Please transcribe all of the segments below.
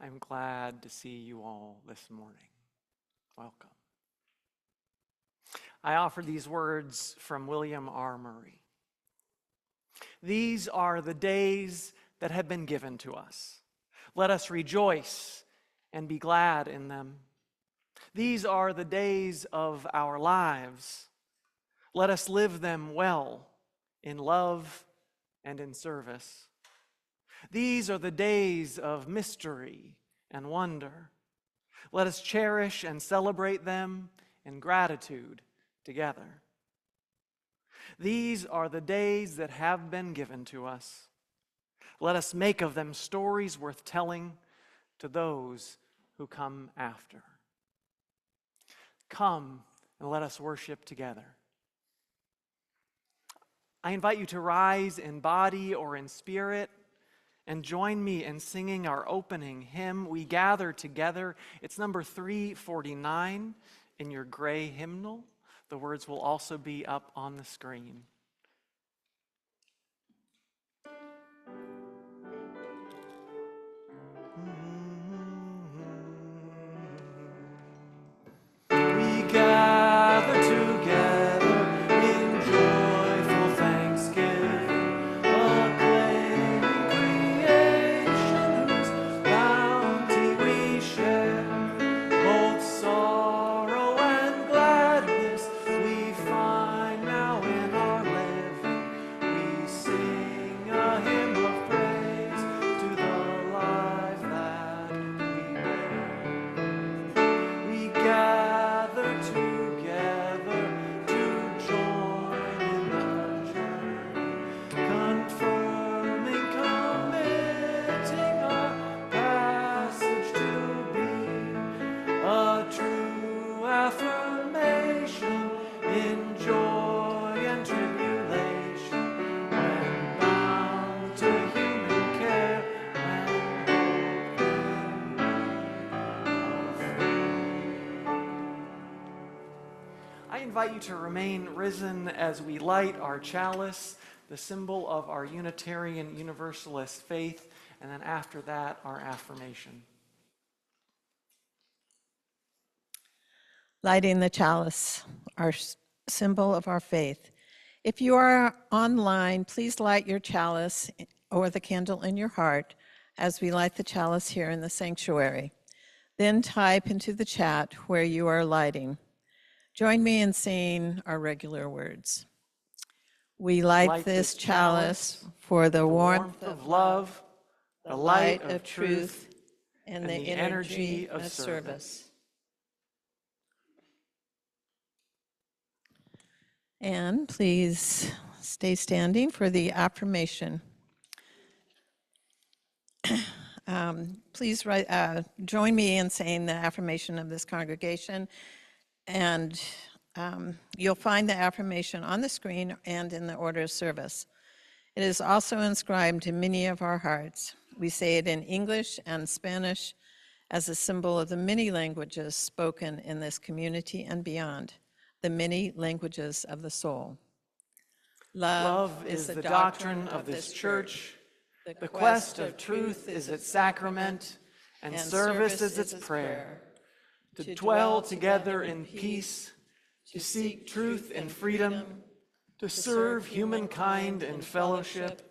I'm glad to see you all this morning. Welcome. I offer these words from William R. Murray. These are the days that have been given to us. Let us rejoice and be glad in them. These are the days of our lives. Let us live them well in love and in service. These are the days of mystery and wonder. Let us cherish and celebrate them in gratitude together. These are the days that have been given to us. Let us make of them stories worth telling to those who come after. Come and let us worship together. I invite you to rise in body or in spirit and join me in singing our opening hymn, We Gather Together. It's number 349 in your gray hymnal. The words will also be up on the screen. We gather together in joyful thanksgiving, acclaiming creation whose bounty we share. Both sorrow and gladness we find now in our living. We sing a hymn of praise to the life that we bear. We gather together to join in the journey, confirming, committing our passage to be a true affirmation in joy and tribulation, when bound to human care and I invite you to remain risen as we light our chalice, the symbol of our Unitarian Universalist faith, and then after that, our affirmation. Lighting the chalice, our symbol of our faith. If you are online, please light your chalice or the candle in your heart as we light the chalice here in the sanctuary. Then type into the chat where you are lighting. Join me in saying our regular words. We light this chalice for the warmth of love, the light of truth, and the energy of service. And please stay standing for the affirmation. Please join me in saying the affirmation of this congregation. And you'll find the affirmation on the screen and in the order of service. It is also inscribed in many of our hearts. We say it in English and Spanish as a symbol of the many languages spoken in this community and beyond, the many languages of the soul. Love is the doctrine of this church. The quest of truth is its sacrament, and service is its prayer. To dwell together in peace, to seek truth in freedom, to serve humankind in fellowship,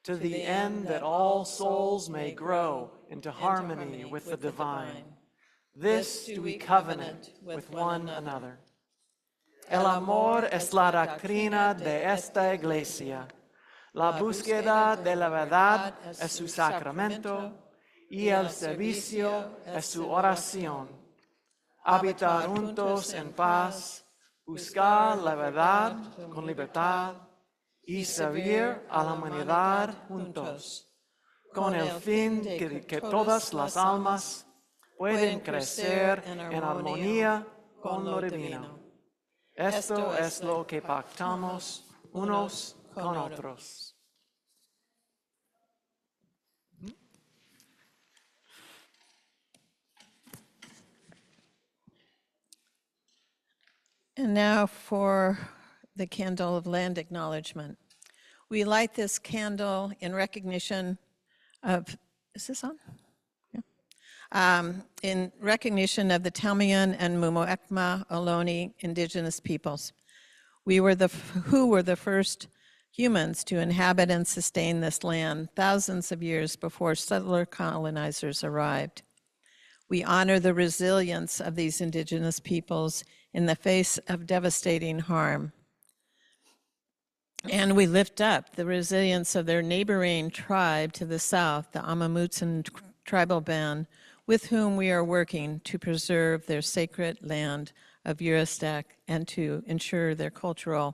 to the end that all souls may grow into harmony with the divine. This do we covenant with one another. El amor es la doctrina de esta iglesia. La búsqueda de la verdad es su sacramento y el servicio es su oración. Habitar juntos en paz, buscar la verdad con libertad y servir a la humanidad juntos, con el fin de que todas las almas pueden crecer en armonía con lo divino. Esto es lo que pactamos unos con otros. And now for the candle of land acknowledgement. We light this candle in recognition of, is this on? Yeah. in recognition of the Talmian and Mumoekma Ohlone indigenous peoples. Who were the first humans to inhabit and sustain this land thousands of years before settler colonizers arrived. We honor the resilience of these indigenous peoples in the face of devastating harm. And we lift up the resilience of their neighboring tribe to the south, the Amamutsan tribal band, with whom we are working to preserve their sacred land of Eurostek and to ensure their culture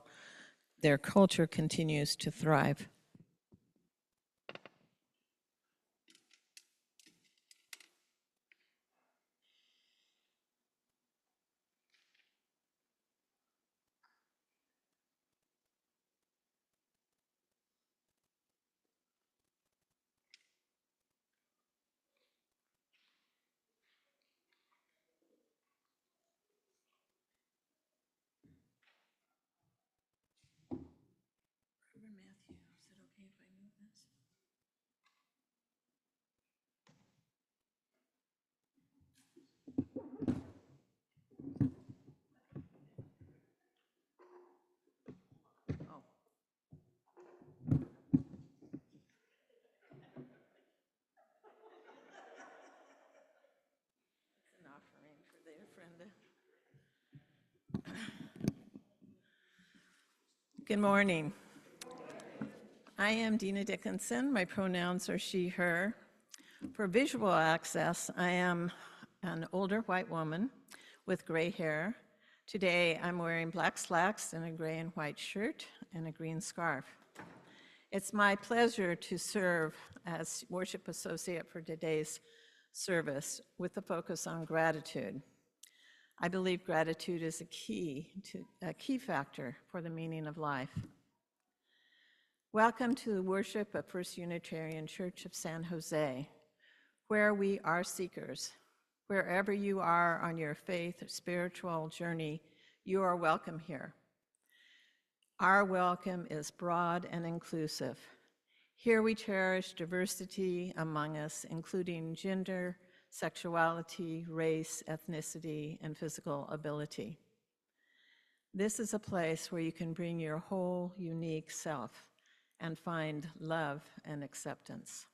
continues to thrive. Good morning. I am Dina Dickinson. My pronouns are she, her. For visual access, I am an older white woman with gray hair. Today, I'm wearing black slacks and a gray and white shirt and a green scarf. It's my pleasure to serve as worship associate for today's service with a focus on gratitude. I believe gratitude is a key factor for the meaning of life. Welcome to the worship of First Unitarian Church of San Jose, where we are seekers. Wherever you are on your faith or spiritual journey, you are welcome here. Our welcome is broad and inclusive. Here we cherish diversity among us, including gender, sexuality, race, ethnicity, and physical ability. This is a place where you can bring your whole unique self and find love and acceptance.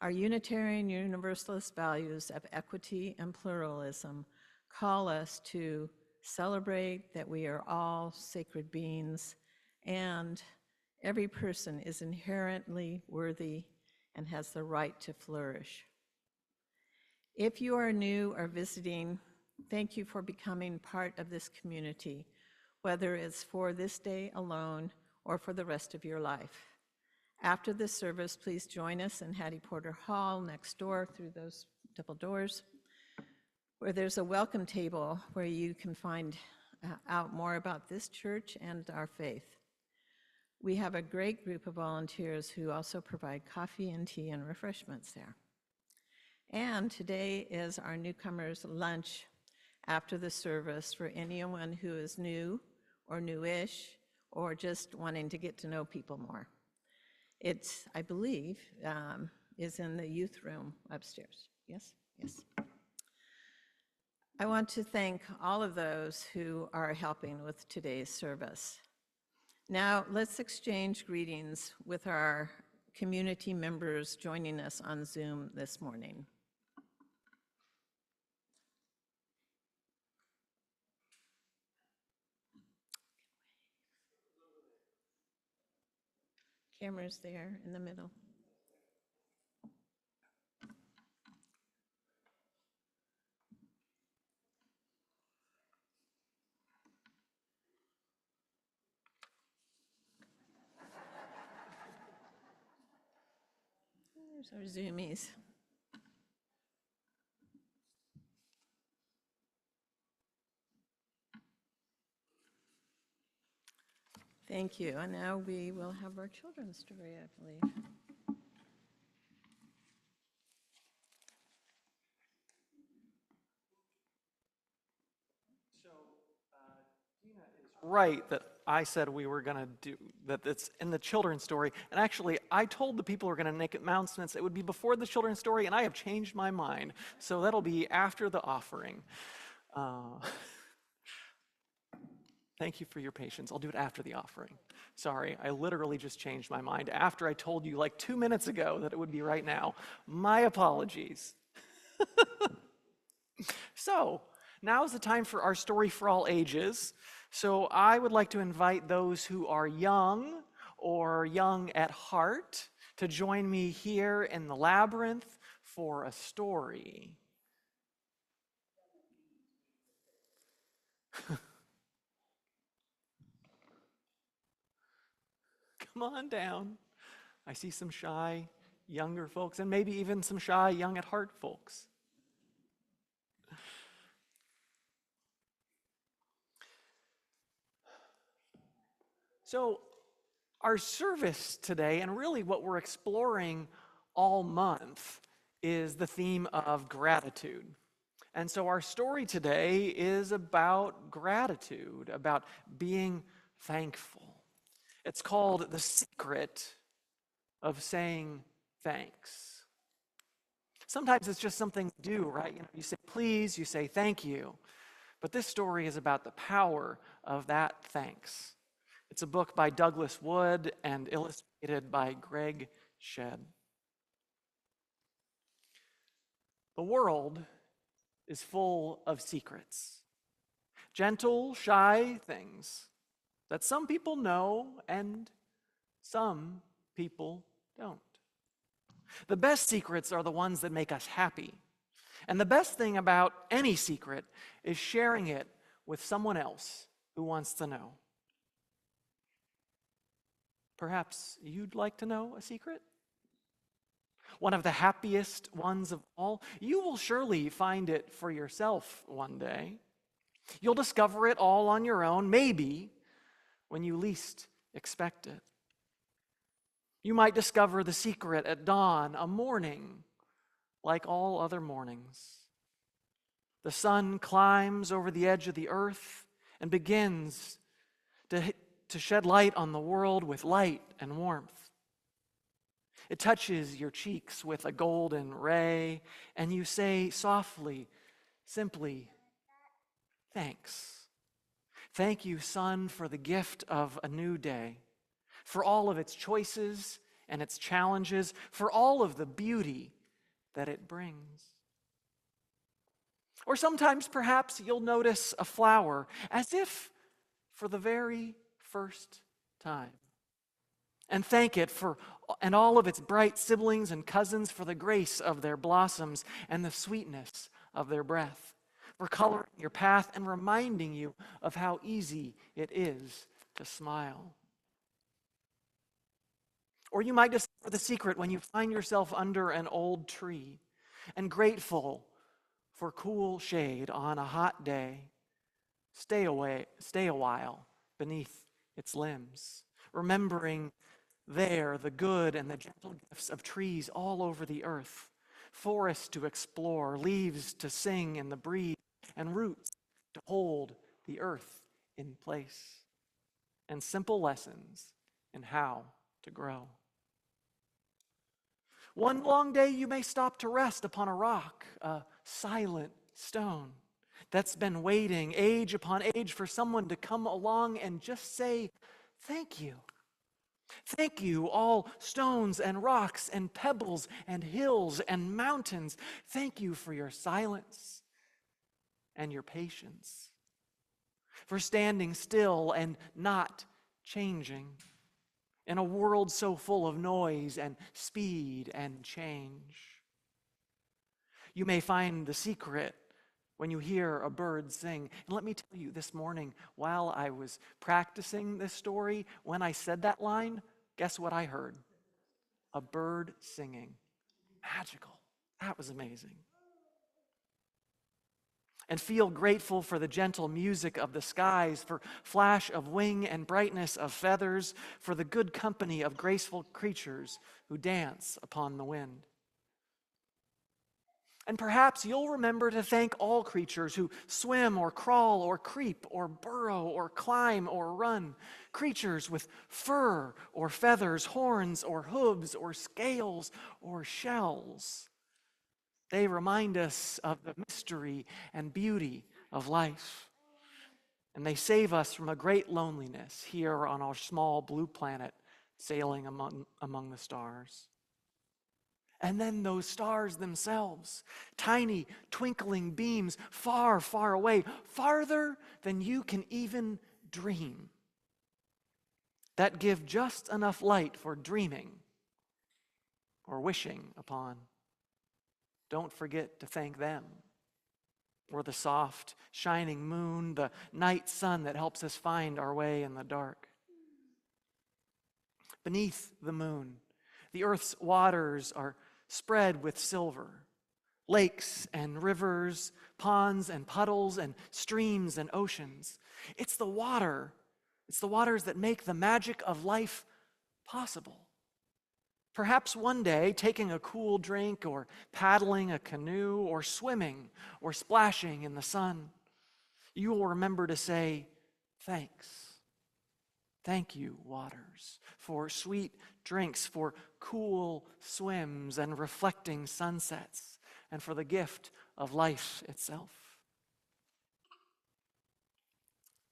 Our Unitarian Universalist values of equity and pluralism call us to celebrate that we are all sacred beings and every person is inherently worthy and has the right to flourish. If you are new or visiting, thank you for becoming part of this community, whether it's for this day alone or for the rest of your life. After this service, please join us in Hattie Porter Hall next door through those double doors, where there's a welcome table where you can find out more about this church and our faith. We have a great group of volunteers who also provide coffee and tea and refreshments there. And today is our newcomers' lunch after the service for anyone who is new or newish or just wanting to get to know people more. It, I believe, is in the youth room upstairs. Yes? Yes. I want to thank all of those who are helping with today's service. Now, let's exchange greetings with our community members joining us on Zoom this morning. Camera's there in the middle. There's our Zoomies. Thank you. And now we will have our children's story, I believe. So, Dina is right that I said we were going to do, that it's in the children's story. And actually, I told the people who are going to make announcements it would be before the children's story, and I have changed my mind. So that'll be after the offering. Thank you for your patience. I'll do it after the offering. Sorry, I literally just changed my mind after I told you like 2 minutes ago that it would be right now. My apologies. So, now is the time for our story for all ages. So I would like to invite those who are young or young at heart to join me here in the labyrinth for a story. Come on down. I see some shy younger folks and maybe even some shy young at heart folks. So our service today, and really what we're exploring all month, is the theme of gratitude. And so our story today is about gratitude, about being thankful. It's called The Secret of Saying Thanks. Sometimes it's just something to do, right? You say please, you say thank you. But this story is about the power of that thanks. It's a book by Douglas Wood and illustrated by Greg Shedd. The world is full of secrets, gentle, shy things that some people know and some people don't. The best secrets are the ones that make us happy. And the best thing about any secret is sharing it with someone else who wants to know. Perhaps you'd like to know a secret? One of the happiest ones of all? You will surely find it for yourself one day. You'll discover it all on your own, maybe when you least expect it. You might discover the secret at dawn, a morning like all other mornings. The sun climbs over the edge of the earth and begins to shed light on the world with light and warmth. It touches your cheeks with a golden ray, and you say softly, simply, thanks. Thank you, sun, for the gift of a new day, for all of its choices and its challenges, for all of the beauty that it brings. Or sometimes perhaps you'll notice a flower as if for the very first time, and thank it and all of its bright siblings and cousins for the grace of their blossoms and the sweetness of their breath, for coloring your path and reminding you of how easy it is to smile. Or you might discover the secret when you find yourself under an old tree and grateful for cool shade on a hot day. Stay a while beneath its limbs, remembering there the good and the gentle gifts of trees all over the earth, forests to explore, leaves to sing in the breeze, and roots to hold the earth in place, and simple lessons in how to grow. One long day you may stop to rest upon a rock, a silent stone that's been waiting age upon age for someone to come along and just say, thank you. Thank you, all stones and rocks and pebbles and hills and mountains. Thank you for your silence and your patience, for standing still and not changing in a world so full of noise and speed and change. You may find the secret when you hear a bird sing. And let me tell you, this morning, while I was practicing this story, when I said that line, guess what I heard? A bird singing. Magical. That was amazing. And feel grateful for the gentle music of the skies, for flash of wing and brightness of feathers, for the good company of graceful creatures who dance upon the wind. And perhaps you'll remember to thank all creatures who swim or crawl or creep or burrow or climb or run. Creatures with fur or feathers, horns or hooves or scales or shells. They remind us of the mystery and beauty of life. And they save us from a great loneliness here on our small blue planet, sailing among the stars. And then those stars themselves, tiny twinkling beams far, far away, farther than you can even dream, that give just enough light for dreaming or wishing upon. Don't forget to thank them. Or the soft, shining moon, the night sun that helps us find our way in the dark. Beneath the moon, the earth's waters are spread with silver. Lakes and rivers, ponds and puddles and streams and oceans. It's the waters that make the magic of life possible. Perhaps one day, taking a cool drink or paddling a canoe or swimming or splashing in the sun, you will remember to say, thanks. Thank you, waters, for sweet drinks, for cool swims and reflecting sunsets, and for the gift of life itself.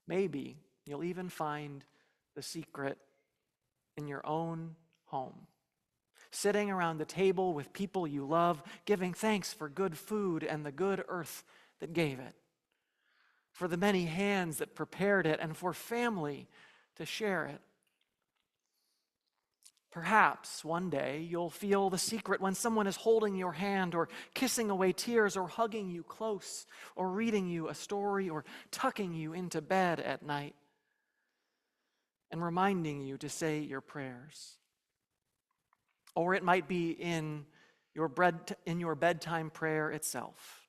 Maybe you'll even find the secret in your own home, sitting around the table with people you love, giving thanks for good food and the good earth that gave it, for the many hands that prepared it, and for family to share it. Perhaps one day you'll feel the secret when someone is holding your hand or kissing away tears or hugging you close or reading you a story or tucking you into bed at night and reminding you to say your prayers. Or it might be in your bedtime prayer itself,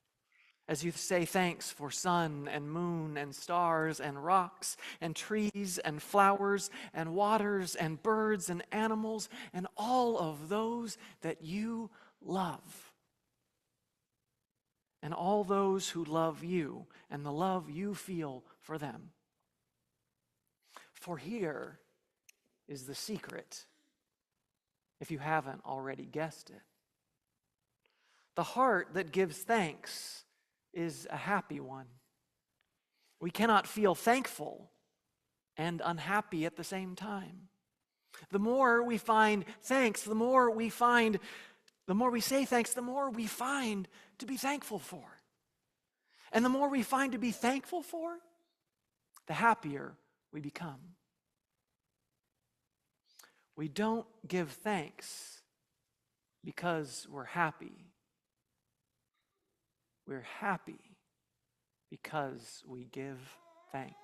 as you say thanks for sun and moon and stars and rocks and trees and flowers and waters and birds and animals and all of those that you love. And all those who love you and the love you feel for them. For here is the secret, if you haven't already guessed it. The heart that gives thanks is a happy one. We cannot feel thankful and unhappy at the same time. The more we find thanks, the more we say thanks, the more we find to be thankful for. And the more we find to be thankful for, the happier we become. We don't give thanks because we're happy. We're happy because we give thanks.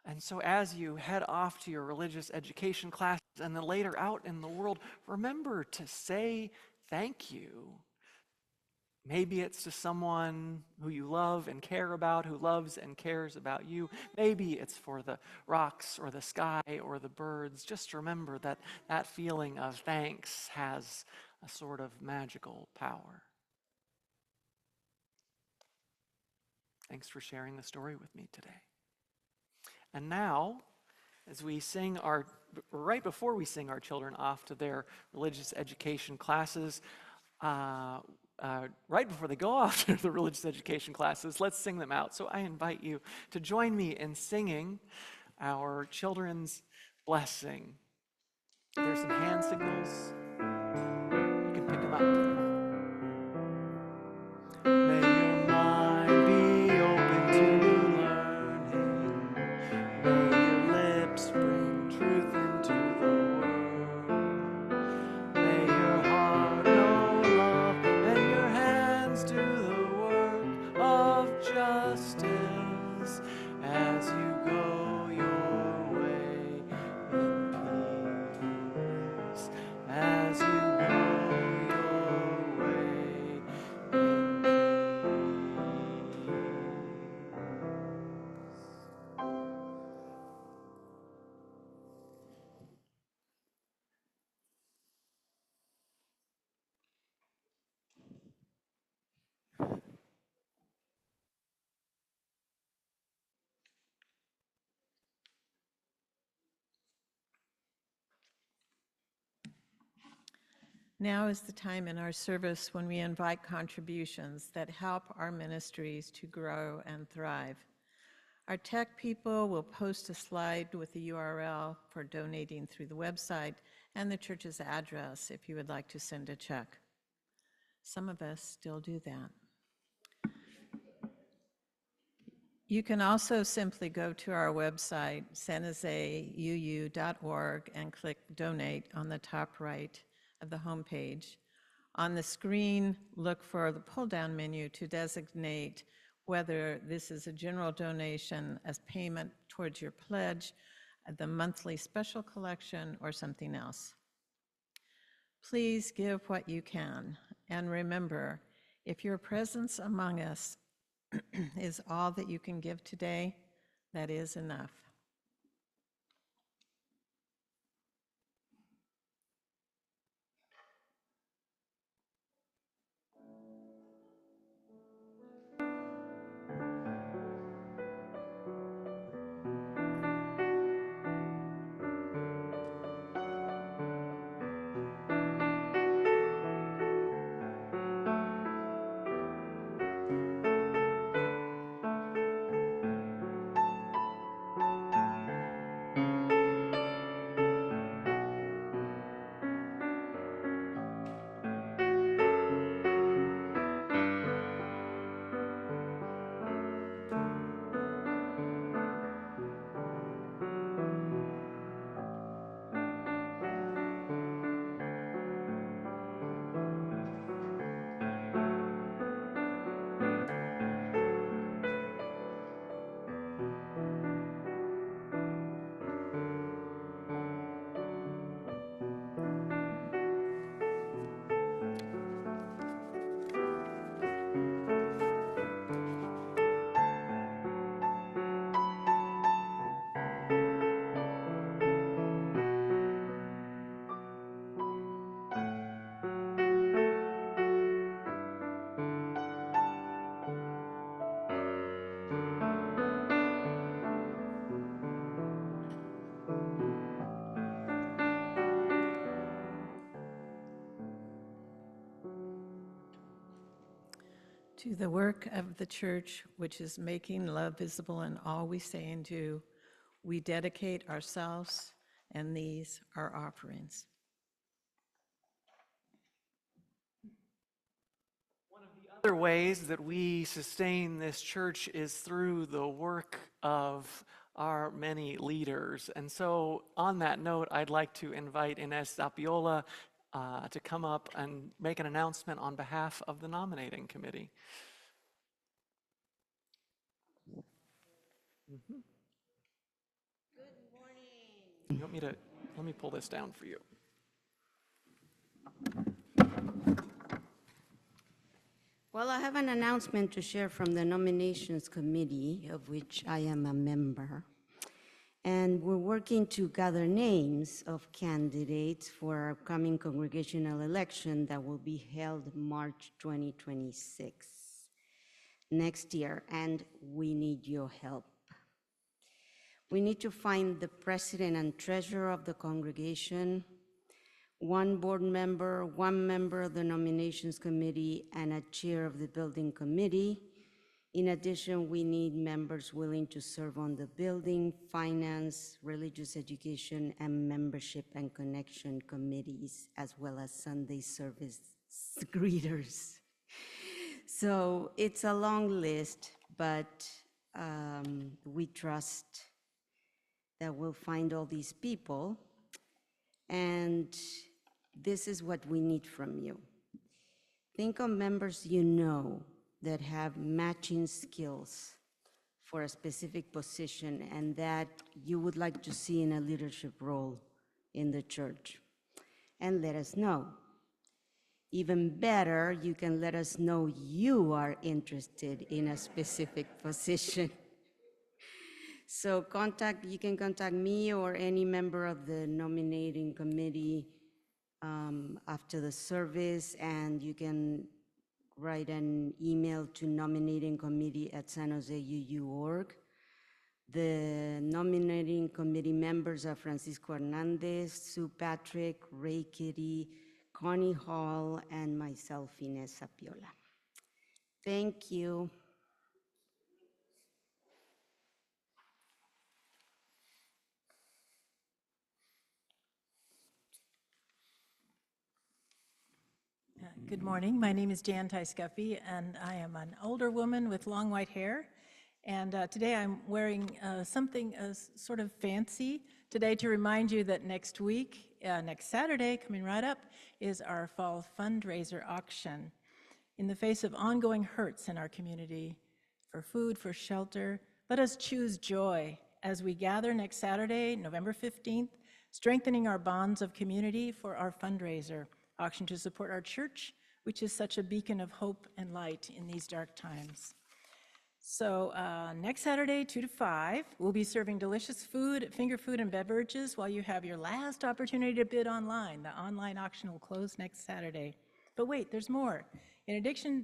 And so as you head off to your religious education classes and then later out in the world, remember to say thank you. Maybe it's to someone who you love and care about, who loves and cares about you. Maybe it's for the rocks or the sky or the birds. Just remember that that feeling of thanks has a sort of magical power. Thanks for sharing the story with me today. And now, as we sing right before we sing our children off to their religious education classes, right before they go off to the religious education classes, let's sing them out. So I invite you to join me in singing our children's blessing. There's some hand signals. You can pick them up. May your mind be open to learning. May your lips bring truth into the world. May your heart know love and your hands do the work of justice as you go your way in peace. Now is the time in our service when we invite contributions that help our ministries to grow and thrive. Our tech people will post a slide with the URL for donating through the website and the church's address if you would like to send a check. Some of us still do that. You can also simply go to our website, sanjoseuu.org, and click Donate on the top right of the homepage. On the screen, look for the pull-down menu to designate whether this is a general donation as payment towards your pledge, the monthly special collection, or something else. Please give what you can, and remember, if your presence among us is all that you can give today, that is enough. To the work of the church, which is making love visible in all we say and do, we dedicate ourselves, and these are offerings. One of the other ways that we sustain this church is through the work of our many leaders. And so on that note, I'd like to invite Ines Zapiola to come up and make an announcement on behalf of the nominating committee. Mm-hmm. Good morning. You want me to, let me pull this down for you. Well, I have an announcement to share from the nominations committee, of which I am a member. And we're working to gather names of candidates for our upcoming congregational election that will be held March 2026, next year, and we need your help. We need to find the president and treasurer of the congregation, one board member, one member of the nominations committee, and a chair of the building committee. In addition, we need members willing to serve on the building, finance, religious education, and membership and connection committees, as well as Sunday service greeters. So it's a long list, but we trust that we'll find all these people. And this is what we need from you. Think of members you know that have matching skills for a specific position and that you would like to see in a leadership role in the church. And let us know. Even better, you can let us know you are interested in a specific position. So you can contact me or any member of the nominating committee after the service, and you can write an email to nominatingcommittee@sanjoseuu.org. The nominating committee members are Francisco Hernandez, Sue Patrick, Ray Kitty, Connie Hall, and myself, Inés Apiola. Thank you. Good morning. My name is Jan Tyscuffy, and I am an older woman with long white hair. And today I'm wearing something sort of fancy today to remind you that next week, next Saturday, coming right up, is our fall fundraiser auction. In the face of ongoing hurts in our community, for food, for shelter, let us choose joy as we gather next Saturday, November 15th, strengthening our bonds of community for our fundraiser auction to support our church, which is such a beacon of hope and light in these dark times. So next Saturday, 2 to 5, we'll be serving delicious food, finger food and beverages while you have your last opportunity to bid online. The online auction will close next Saturday. But wait, there's more. In addition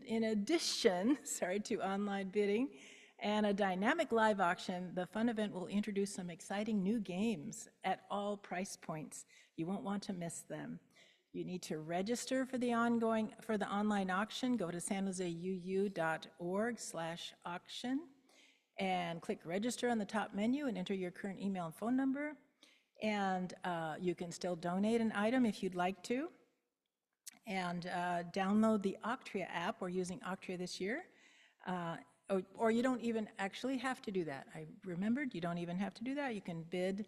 to online bidding and a dynamic live auction, the fun event will introduce some exciting new games at all price points. You won't want to miss them. You need to register for the online auction. Go to sanjoseuu.org/auction and click register on the top menu and enter your current email and phone number. And you can still donate an item if you'd like to. And download the Octria app. We're using Octria this year. Or you don't even actually have to do that. I remembered you don't even have to do that. You can bid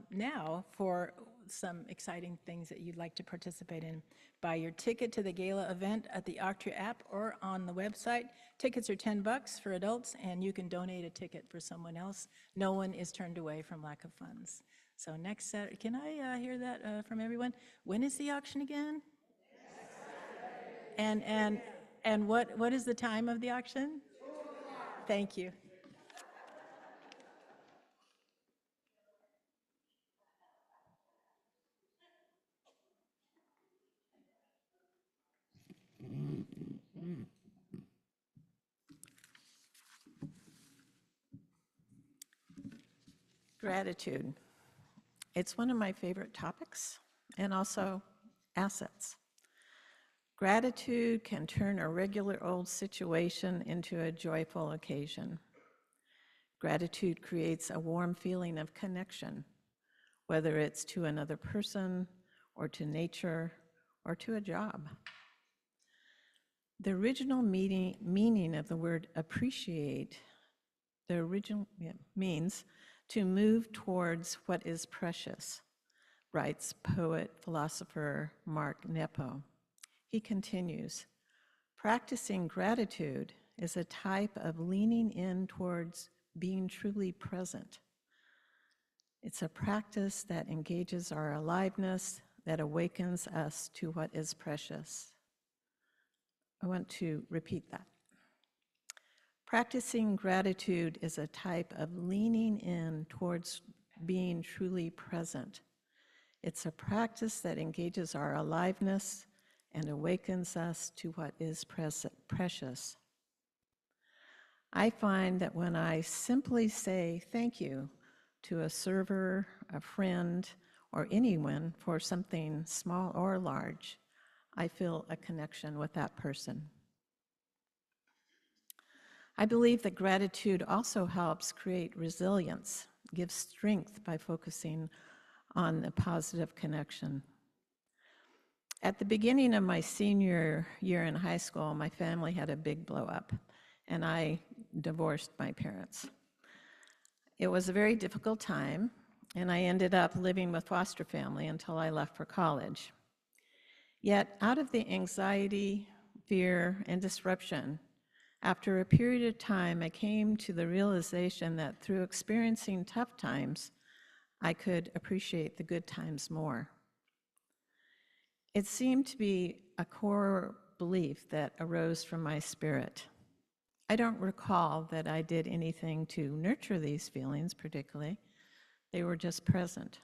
now for some exciting things that you'd like to participate in. Buy your ticket to the gala event at the Octria app or on the website. Tickets are $10 for adults, and you can donate a ticket for someone else. No one is turned away from lack of funds. So next Saturday, can I hear that from everyone? When is the auction again? And what is the time of the auction? Thank you. Gratitude. It's one of my favorite topics and also assets. Gratitude can turn a regular old situation into a joyful occasion. Gratitude creates a warm feeling of connection, whether it's to another person or to nature or to a job. The original meaning of the word appreciate, means to move towards what is precious, writes poet, philosopher Mark Nepo. He continues, practicing gratitude is a type of leaning in towards being truly present. It's a practice that engages our aliveness, that awakens us to what is precious. I want to repeat that. Practicing gratitude is a type of leaning in towards being truly present. It's a practice that engages our aliveness and awakens us to what is precious. I find that when I simply say thank you to a server, a friend, or anyone for something small or large, I feel a connection with that person. I believe that gratitude also helps create resilience, gives strength by focusing on a positive connection. At the beginning of my senior year in high school, my family had a big blow up, and I divorced my parents. It was a very difficult time, and I ended up living with foster family until I left for college. Yet, out of the anxiety, fear, and disruption, after a period of time, I came to the realization that through experiencing tough times, I could appreciate the good times more. It seemed to be a core belief that arose from my spirit. I don't recall that I did anything to nurture these feelings particularly. They were just present.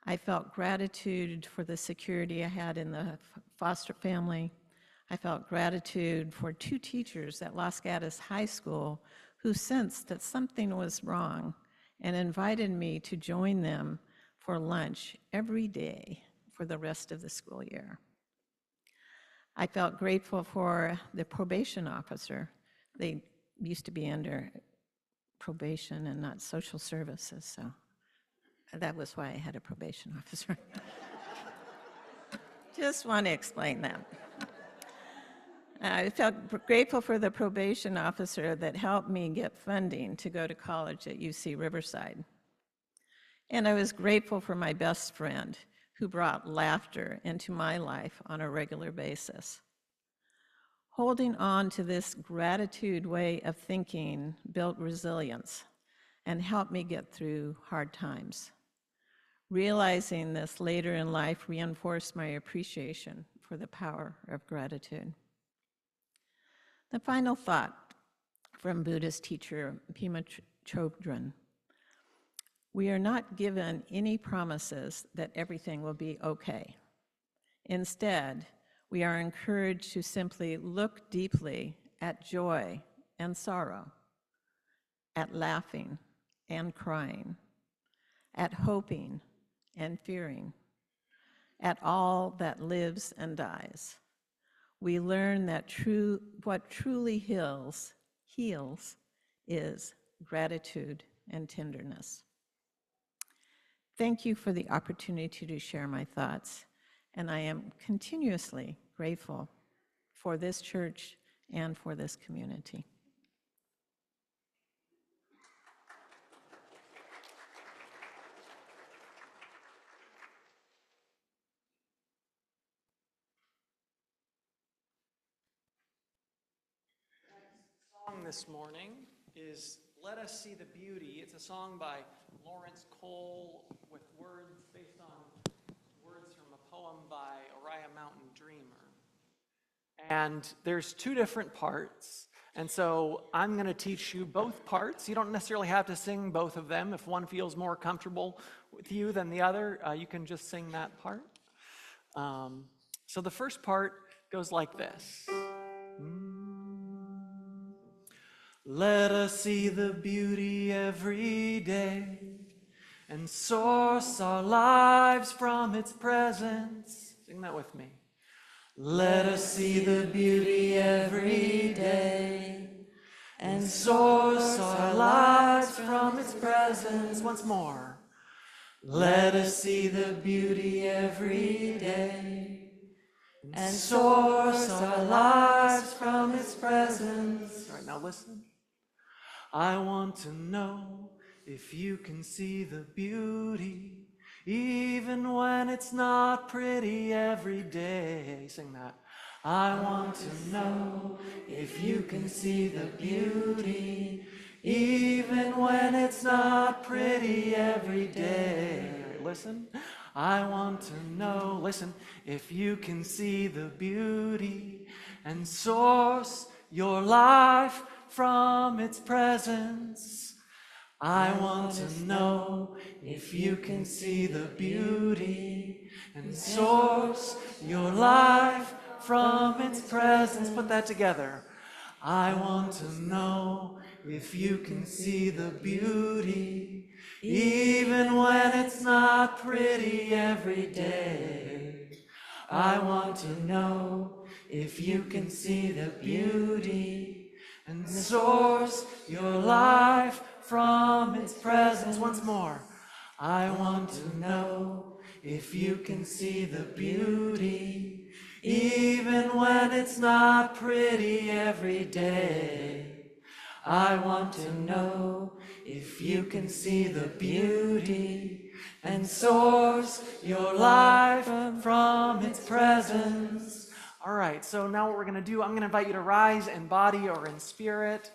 I felt gratitude for the security I had in the foster family. I felt gratitude for 2 teachers at Los Gatos High School who sensed that something was wrong and invited me to join them for lunch every day for the rest of the school year. I felt grateful for the probation officer. They used to be under probation and not social services, so that was why I had a probation officer. Just want to explain that. I felt grateful for the probation officer that helped me get funding to go to college at UC Riverside. And I was grateful for my best friend who brought laughter into my life on a regular basis. Holding on to this gratitude way of thinking built resilience and helped me get through hard times. Realizing this later in life reinforced my appreciation for the power of gratitude. The final thought from Buddhist teacher Pema Chodron: we are not given any promises that everything will be okay. Instead, we are encouraged to simply look deeply at joy and sorrow, at laughing and crying, at hoping and fearing, at all that lives and dies. We learn that what truly heals is gratitude and tenderness. Thank you for the opportunity to share my thoughts, and I am continuously grateful for this church and for this community. The song this morning is Let Us See the Beauty. It's a song by Lawrence Cole with words based on words from a poem by Oriah Mountain Dreamer. And there's two different parts, and so I'm going to teach you both parts. You don't necessarily have to sing both of them. If one feels more comfortable with you than the other, you can just sing that part. So the first part goes like this. Let us see the beauty every day and source our lives from its presence. Sing that with me. Let us see the beauty every day and source our lives from its presence. Once more. Let us see the beauty every day and source our lives from its presence. All right, now listen. I want to know if you can see the beauty, even when it's not pretty every day. Sing that. I want to know if you can see the beauty, even when it's not pretty every day. Listen. I want to know, listen, if you can see the beauty and source your life from its presence. I want to know if you can see the beauty and source your life from its presence. Put that together. I want to know if you can see the beauty, even when it's not pretty every day. I want to know if you can see the beauty and source your life from its presence. Once more. I want to know if you can see the beauty, even when it's not pretty every day. I want to know if you can see the beauty and source your life from its presence. All right, so now what we're going to do, I'm going to invite you to rise in body or in spirit.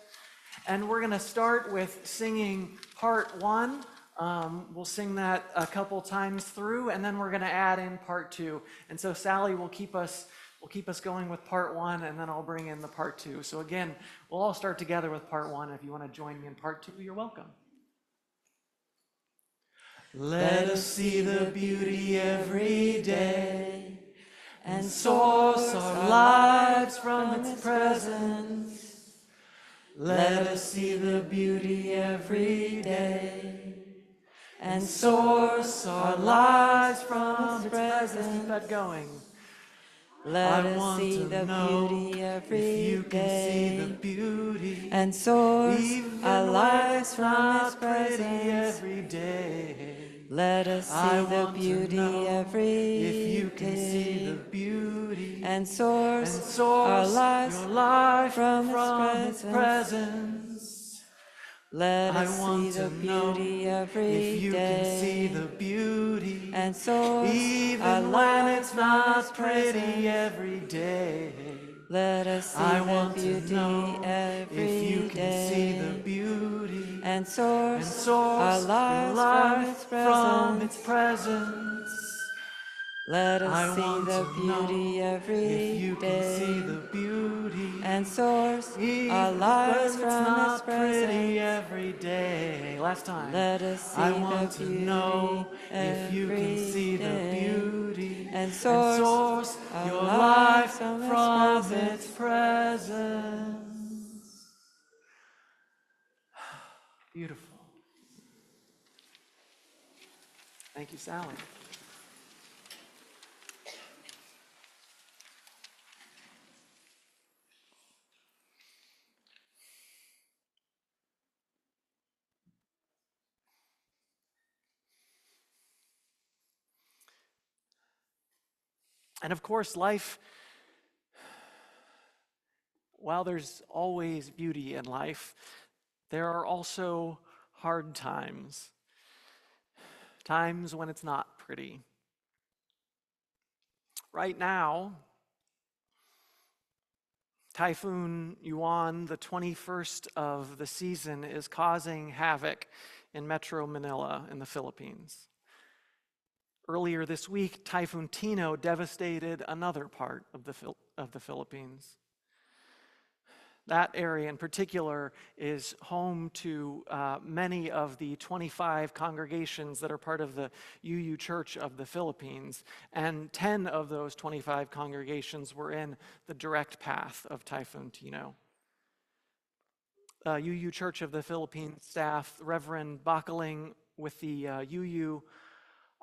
And we're going to start with singing part one. We'll sing that a couple times through, and then we're going to add in part two. And so Sally will keep us going with part one, and then I'll bring in the part two. So again, we'll all start together with part one. If you want to join me in part two, you're welcome. Let us see the beauty every day and source our lives from its presence. Let us see the beauty every day and source our lives from its presence. Keep that going. Let I us want see to the know beauty if every you can see the day beauty, and source even our when lives it's from His not pretty presence. every day. Let us I see the want to beauty know if every you can see the day beauty and and source our source lives your life from His from its presence. presence. Let I us see want the to know beauty if every you can see day the beauty, and source our even when lives it's from His not pretty presence. every day. Let us see I the want to beauty know if you every can see the day beauty and and source our source your lives from life its from its presence. presence. Let us I see want the to beauty know if every you can see day the beauty, and source our even lives when it's from His not pretty presence. every day. Last time. Let us I see the want to know beauty if you can every see the day beauty and and source source our your lives life from His from its presence. presence. Beautiful. Thank you, Sally. And of course, life, while there's always beauty in life, there are also hard times, times when it's not pretty. Right now, Typhoon Yuan, the 21st of the season, is causing havoc in Metro Manila in the Philippines. Earlier this week, Typhoon Tino devastated another part of the Philippines. That area in particular is home to many of the 25 congregations that are part of the UU Church of the Philippines, and 10 of those 25 congregations were in the direct path of Typhoon Tino. UU Church of the Philippines staff, Reverend Bakaling with the UU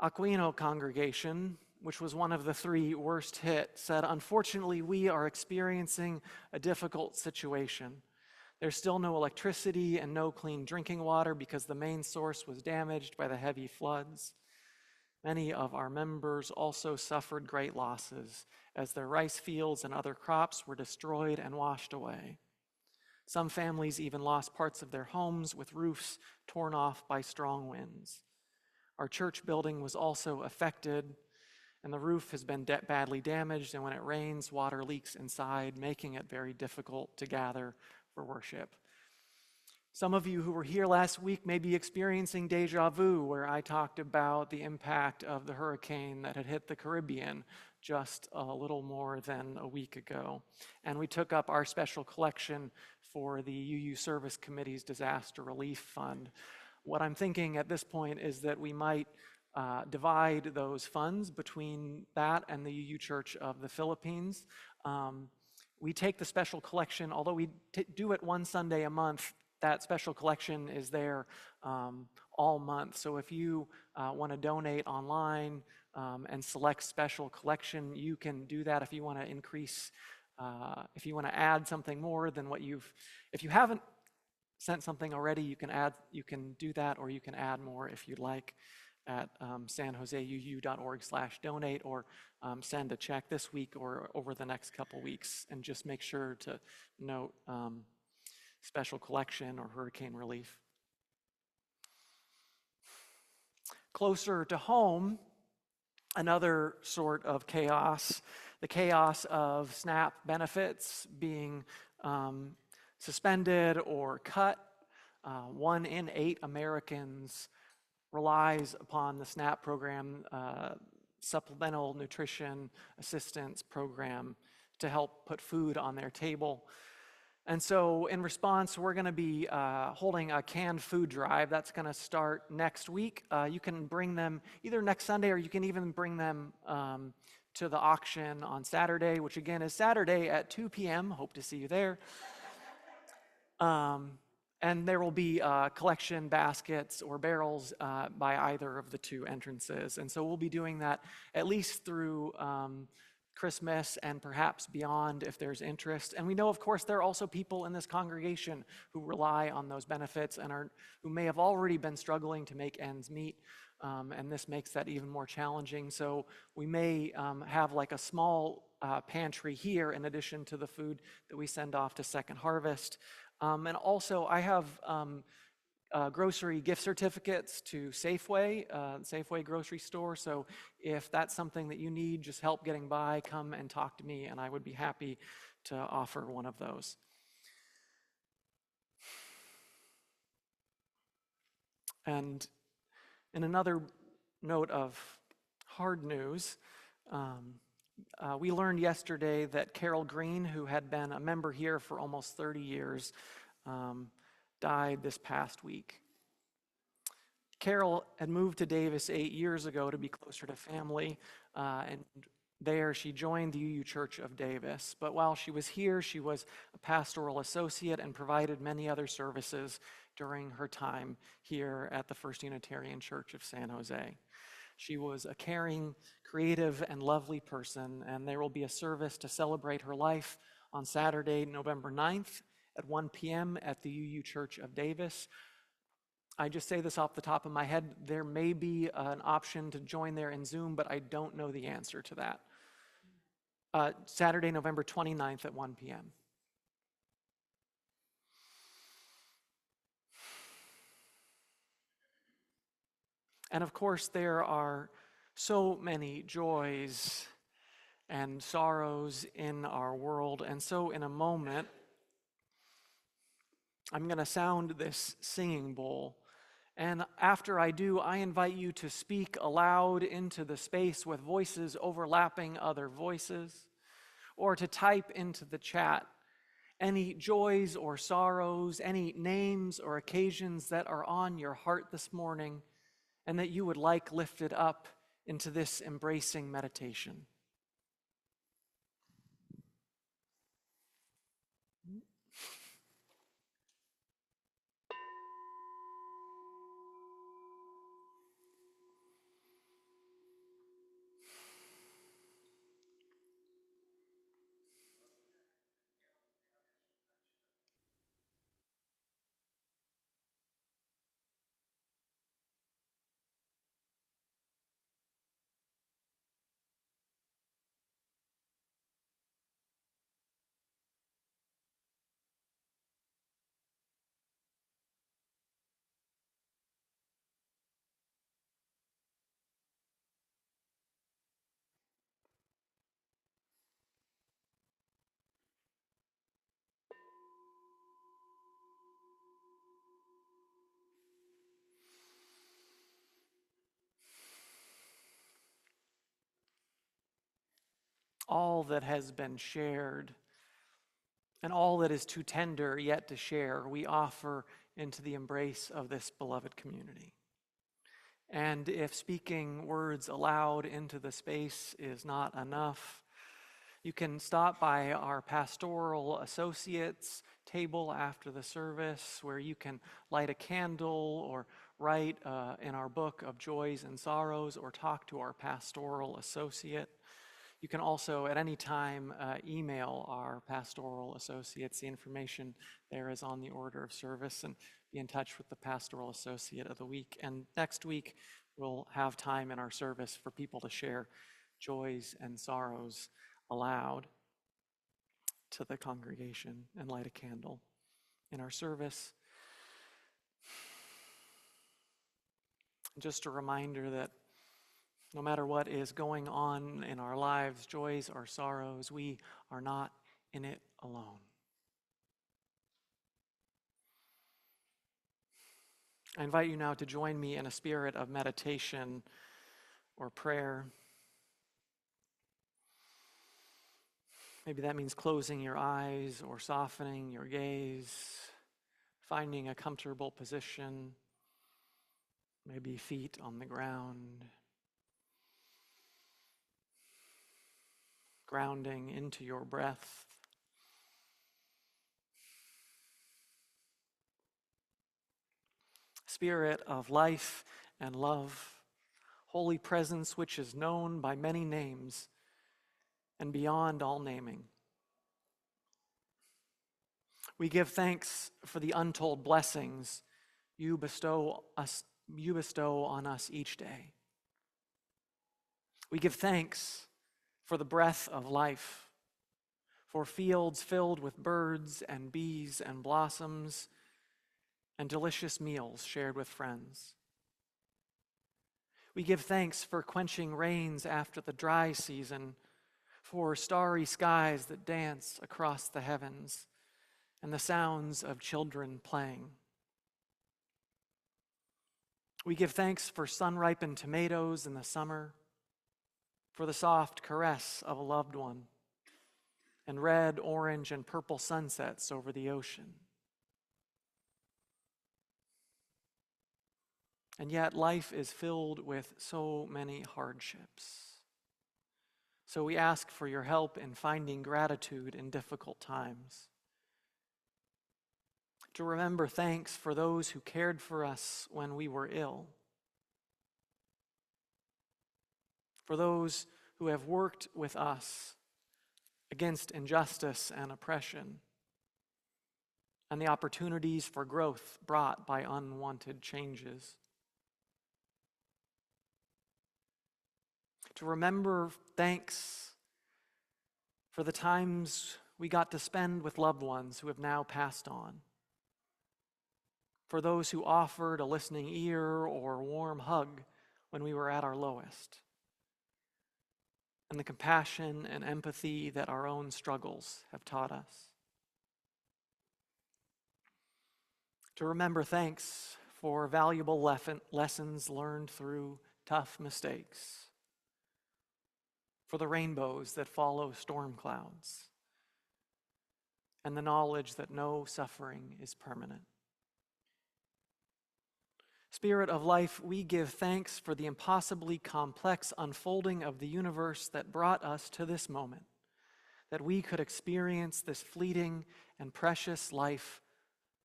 Aquino congregation, which was one of the 3 worst hit, said, "Unfortunately, we are experiencing a difficult situation. There's still no electricity and no clean drinking water because the main source was damaged by the heavy floods. Many of our members also suffered great losses as their rice fields and other crops were destroyed and washed away. Some families even lost parts of their homes with roofs torn off by strong winds. Our church building was also affected, and the roof has been badly damaged, and when it rains, water leaks inside, making it very difficult to gather for worship." Some of you who were here last week may be experiencing deja vu, where I talked about the impact of the hurricane that had hit the Caribbean just a little more than a week ago. And we took up our special collection for the UU Service Committee's Disaster Relief Fund. What I'm thinking at this point is that we might divide those funds between that and the UU Church of the Philippines. We take the special collection, although we do it one Sunday a month, that special collection is there all month. So if you want to donate online and select special collection, you can do that. If you want to increase, if you want to add something more than what if you haven't sent something already, you can do that, or you can add more if you'd like at sanjoseuu.org/donate, or send a check this week or over the next couple weeks, and just make sure to note special collection or hurricane relief. Closer to home, another sort of chaos, the chaos of SNAP benefits being suspended or cut. 1 in 8 Americans relies upon the SNAP program, Supplemental Nutrition Assistance Program, to help put food on their table. And so in response, we're going to be holding a canned food drive. That's going to start next week. You can bring them either next Sunday, or you can even bring them to the auction on Saturday, which again is Saturday at 2 p.m. Hope to see you there. And there will be collection baskets or barrels by either of the two entrances. And so we'll be doing that at least through Christmas and perhaps beyond if there's interest. And we know, of course, there are also people in this congregation who rely on those benefits and who may have already been struggling to make ends meet. And this makes that even more challenging. So we may have like a small pantry here in addition to the food that we send off to Second Harvest. And also, I have grocery gift certificates to Safeway, Safeway grocery store. So if that's something that you need, just help getting by, come and talk to me, and I would be happy to offer one of those. And in another note of hard news, we learned yesterday that Carol Green, who had been a member here for almost 30 years, died this past week. Carol had moved to Davis 8 years ago to be closer to family, and there she joined the UU Church of Davis. But while she was here, she was a pastoral associate and provided many other services during her time here at the First Unitarian Church of San Jose. She was a caring, creative, and lovely person, and there will be a service to celebrate her life on Saturday, November 9th at 1 p.m. at the UU Church of Davis. I just say this off the top of my head. There may be an option to join there in Zoom, but I don't know the answer to that. Saturday, November 29th at 1 p.m. And of course, there are so many joys and sorrows in our world. And so in a moment, I'm going to sound this singing bowl. And after I do, I invite you to speak aloud into the space with voices overlapping other voices, or to type into the chat any joys or sorrows, any names or occasions that are on your heart this morning and that you would like lifted up into this embracing meditation. All that has been shared and all that is too tender yet to share, we offer into the embrace of this beloved community. And if speaking words aloud into the space is not enough, you can stop by our pastoral associates table after the service where you can light a candle or write in our book of joys and sorrows or talk to our pastoral associate. You can also at any time email our pastoral associates. The information there is on the order of service, and be in touch with the pastoral associate of the week. And next week, we'll have time in our service for people to share joys and sorrows aloud to the congregation and light a candle in our service. Just a reminder that no matter what is going on in our lives, joys or sorrows, we are not in it alone. I invite you now to join me in a spirit of meditation or prayer. Maybe that means closing your eyes or softening your gaze, finding a comfortable position, maybe feet on the ground, grounding into your breath. Spirit of life and love, holy presence which is known by many names and beyond all naming. We give thanks for the untold blessings you bestow on us each day. We give thanks for the breath of life, for fields filled with birds and bees and blossoms, and delicious meals shared with friends. We give thanks for quenching rains after the dry season, for starry skies that dance across the heavens, and the sounds of children playing. We give thanks for sun-ripened tomatoes in the summer, for the soft caress of a loved one, and red, orange, and purple sunsets over the ocean. And yet life is filled with so many hardships. So we ask for your help in finding gratitude in difficult times. To remember thanks for those who cared for us when we were ill. For those who have worked with us against injustice and oppression, and the opportunities for growth brought by unwanted changes. To remember thanks for the times we got to spend with loved ones who have now passed on. For those who offered a listening ear or warm hug when we were at our lowest. And the compassion and empathy that our own struggles have taught us. To remember thanks for valuable lessons learned through tough mistakes. For the rainbows that follow storm clouds. And the knowledge that no suffering is permanent. Spirit of life, we give thanks for the impossibly complex unfolding of the universe that brought us to this moment, that we could experience this fleeting and precious life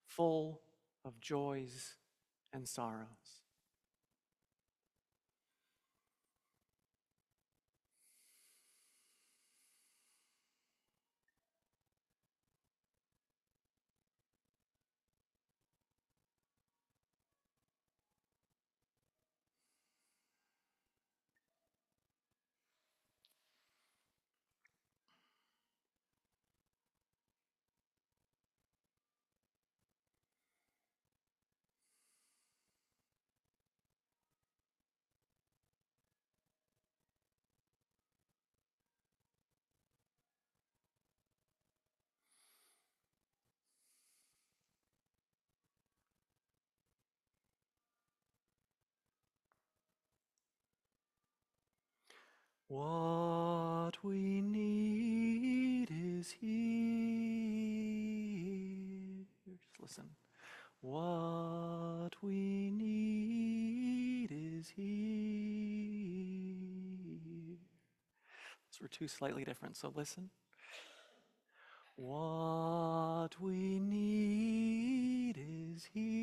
full of joys and sorrows. What we need is here. Just listen. What we need is here. Those were two slightly different, so listen. What we need is here.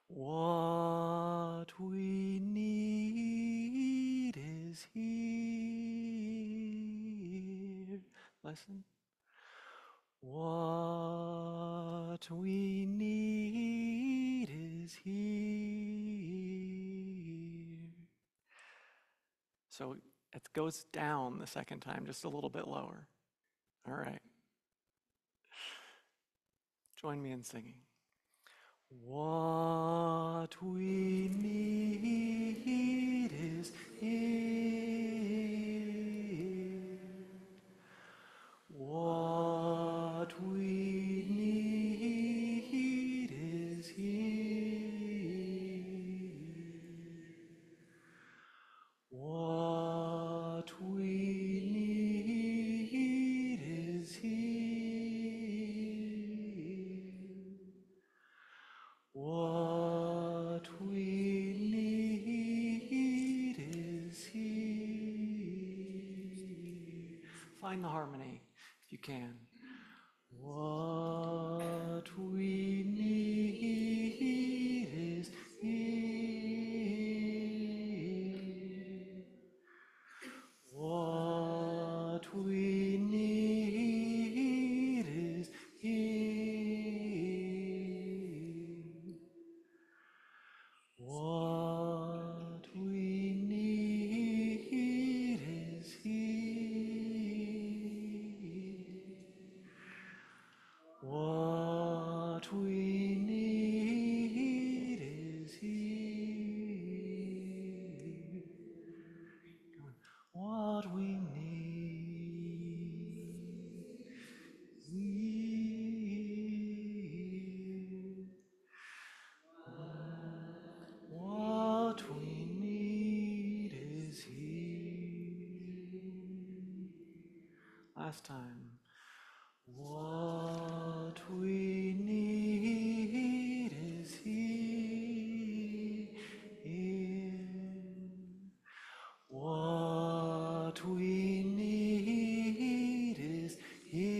What we need is here. Listen. What we need is here. So it goes down the second time, just a little bit lower. All right. Join me in singing. What we need is here. What we need is here. What we need is here. What we need is here. Find the harmony if you can. What we last time. What we need is here. What we need is here.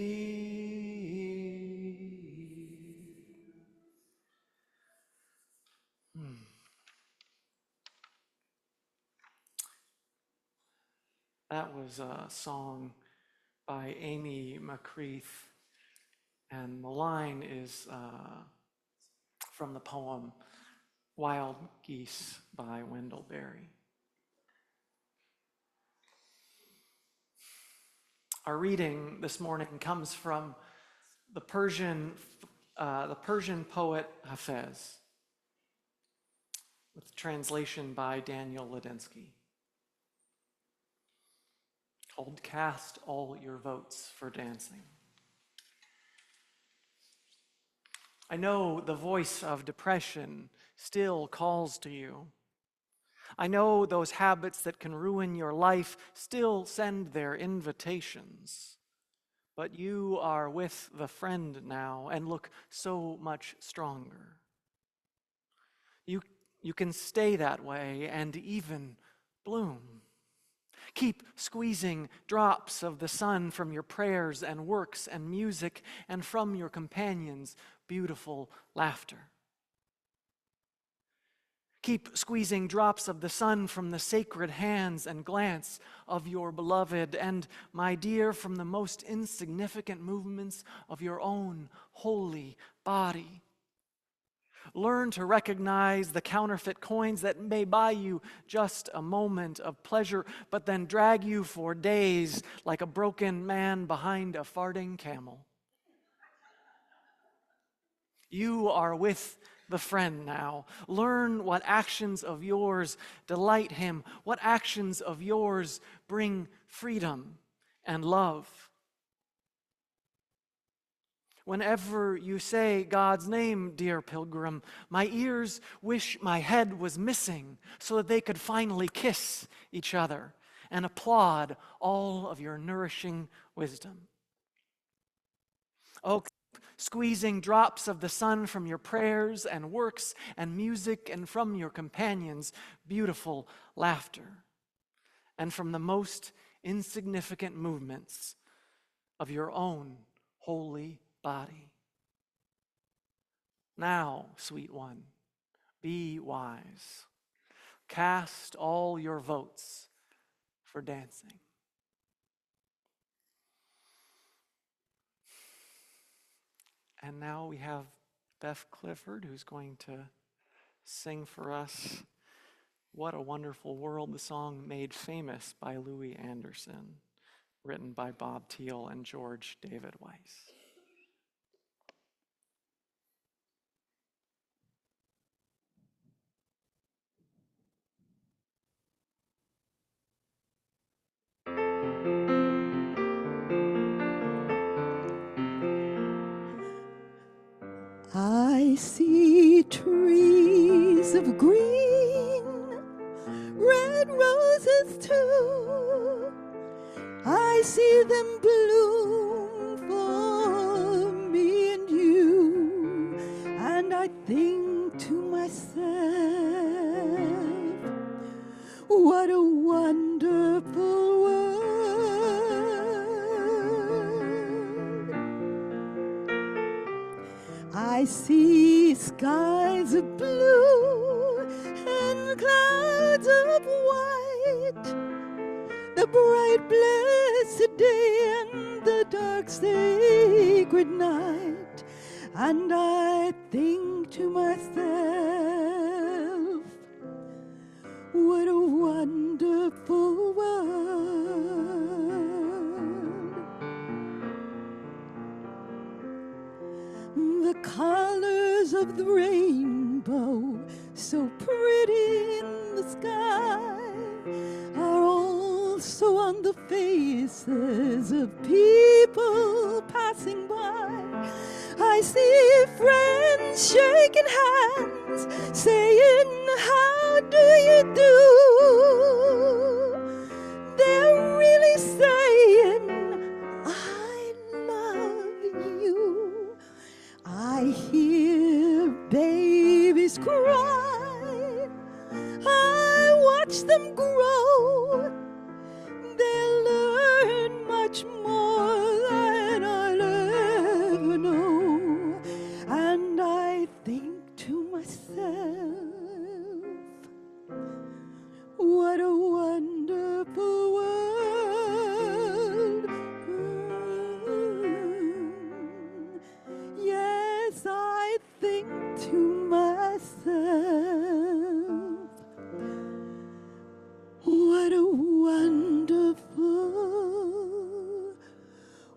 That was a song by Amy McCreath, and the line is from the poem Wild Geese by Wendell Berry. Our reading this morning comes from the Persian poet Hafez, with translation by Daniel Ladinsky, called Cast All Your Votes for Dancing. I know the voice of depression still calls to you. I know those habits that can ruin your life still send their invitations. But you are with the friend now and look so much stronger. You can stay that way and even bloom. Keep squeezing drops of the sun from your prayers and works and music and from your companions' beautiful laughter. Keep squeezing drops of the sun from the sacred hands and glance of your beloved, and, my dear, from the most insignificant movements of your own holy body. Learn to recognize the counterfeit coins that may buy you just a moment of pleasure, but then drag you for days like a broken man behind a farting camel. You are with the friend now. Learn what actions of yours delight him, what actions of yours bring freedom and love. Whenever you say God's name, dear pilgrim, my ears wish my head was missing so that they could finally kiss each other and applaud all of your nourishing wisdom. Oh, keep squeezing drops of the sun from your prayers and works and music and from your companions' beautiful laughter and from the most insignificant movements of your own holy body. Now, sweet one, be wise. Cast all your votes for dancing. And now we have Beth Clifford, who's going to sing for us What a Wonderful World, the song made famous by Louis Anderson, written by Bob Thiel and George David Weiss. I see trees of green, red roses too. I see them bloom for me and you. And I think to myself, what a wonderful world. I see skies of blue and clouds of white, the bright blessed day and the dark sacred night. And I think to myself, what a wonderful world. The colors of the rainbow, so pretty in the sky, are also on the faces of people passing by. I see friends shaking hands, saying, how do you do? They're really saying, cry. I watch them grow. They'll learn much more than I'll ever know. And I think to myself, what a wonderful world. Yes, I think to myself, what a wonderful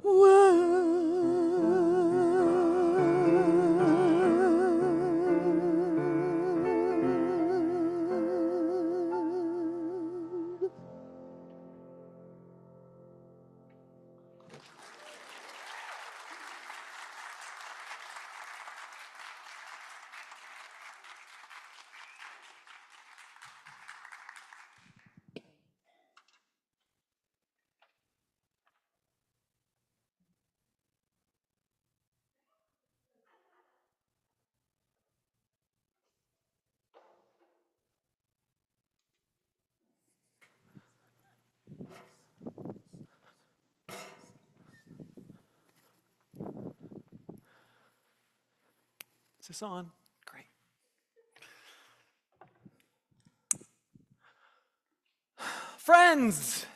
world. Is this on? Great. Friends,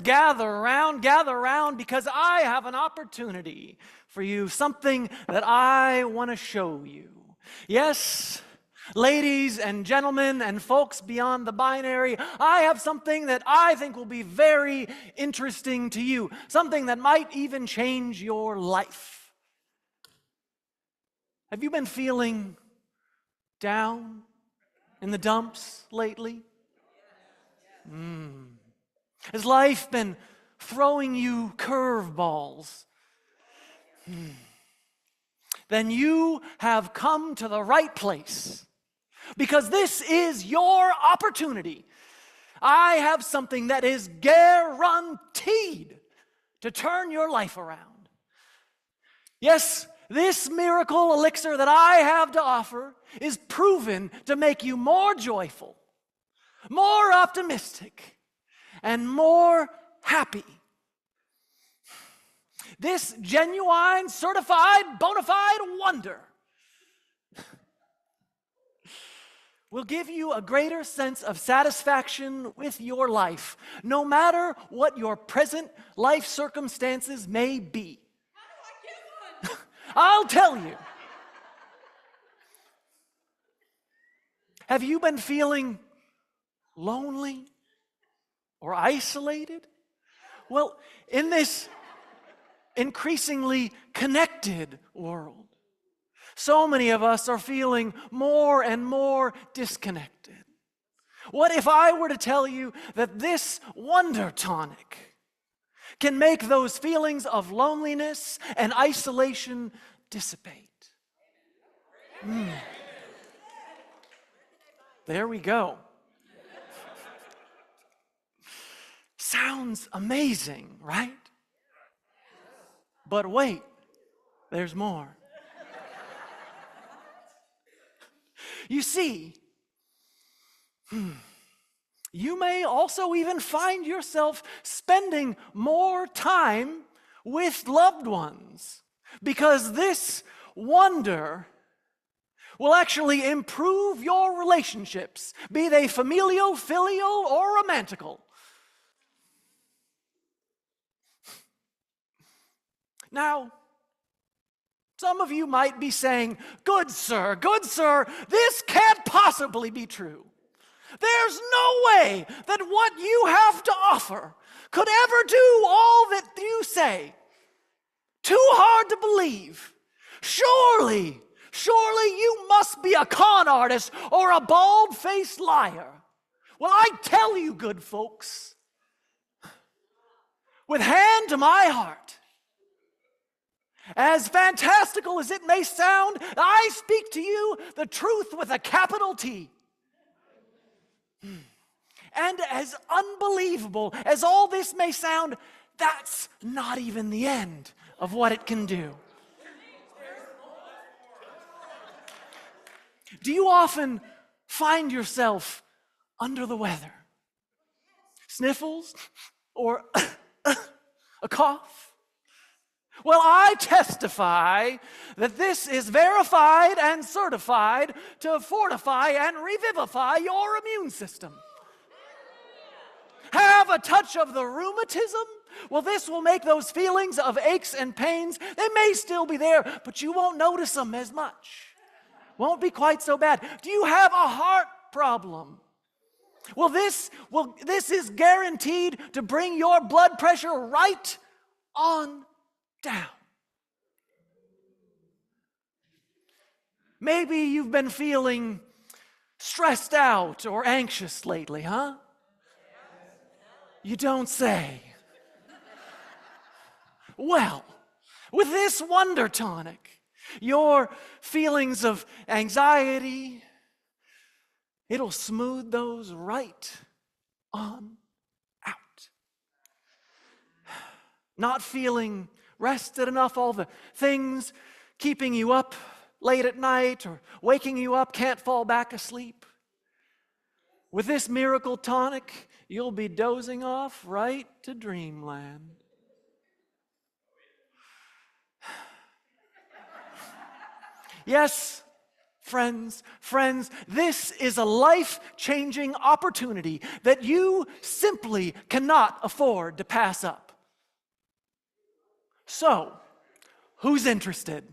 gather around, because I have an opportunity for you, something that I want to show you. Yes, ladies and gentlemen and folks beyond the binary, I have something that I think will be very interesting to you, something that might even change your life. Have you been feeling down in the dumps lately? Has life been throwing you curveballs? Then you have come to the right place, because this is your opportunity. I have something that is guaranteed to turn your life around. Yes, this miracle elixir that I have to offer is proven to make you more joyful, more optimistic, and more happy. This genuine, certified, bona fide wonder will give you a greater sense of satisfaction with your life, no matter what your present life circumstances may be. I'll tell you. Have you been feeling lonely or isolated? Well, in this increasingly connected world, so many of us are feeling more and more disconnected. What if I were to tell you that this wonder tonic can make those feelings of loneliness and isolation dissipate? There we go. Sounds amazing, right? But wait, there's more. You see, you may also even find yourself spending more time with loved ones, because this wonder will actually improve your relationships, be they familial, filial, or romantical. Now, some of you might be saying, good sir, this can't possibly be true. There's no way that what you have to offer could ever do all that you say. Too hard to believe. Surely you must be a con artist or a bald-faced liar. Well, I tell you, good folks, with hand to my heart, as fantastical as it may sound, I speak to you the truth with a capital T. And as unbelievable as all this may sound, that's not even the end of what it can do. Do you often find yourself under the weather? Sniffles or a cough? Well, I testify that this is verified and certified to fortify and revivify your immune system. Have a touch of the rheumatism? Well, this will make those feelings of aches and pains, they may still be there, but you won't notice them as much. Won't be quite so bad. Do you have a heart problem? Well, this is guaranteed to bring your blood pressure right on down. Maybe you've been feeling stressed out or anxious lately, huh? You don't say. Well, with this Wonder Tonic, your feelings of anxiety, it'll smooth those right on out. Not feeling rested enough, all the things keeping you up late at night or waking you up, can't fall back asleep. With this miracle tonic, you'll be dozing off right to dreamland. Yes, friends, this is a life-changing opportunity that you simply cannot afford to pass up. So, who's interested?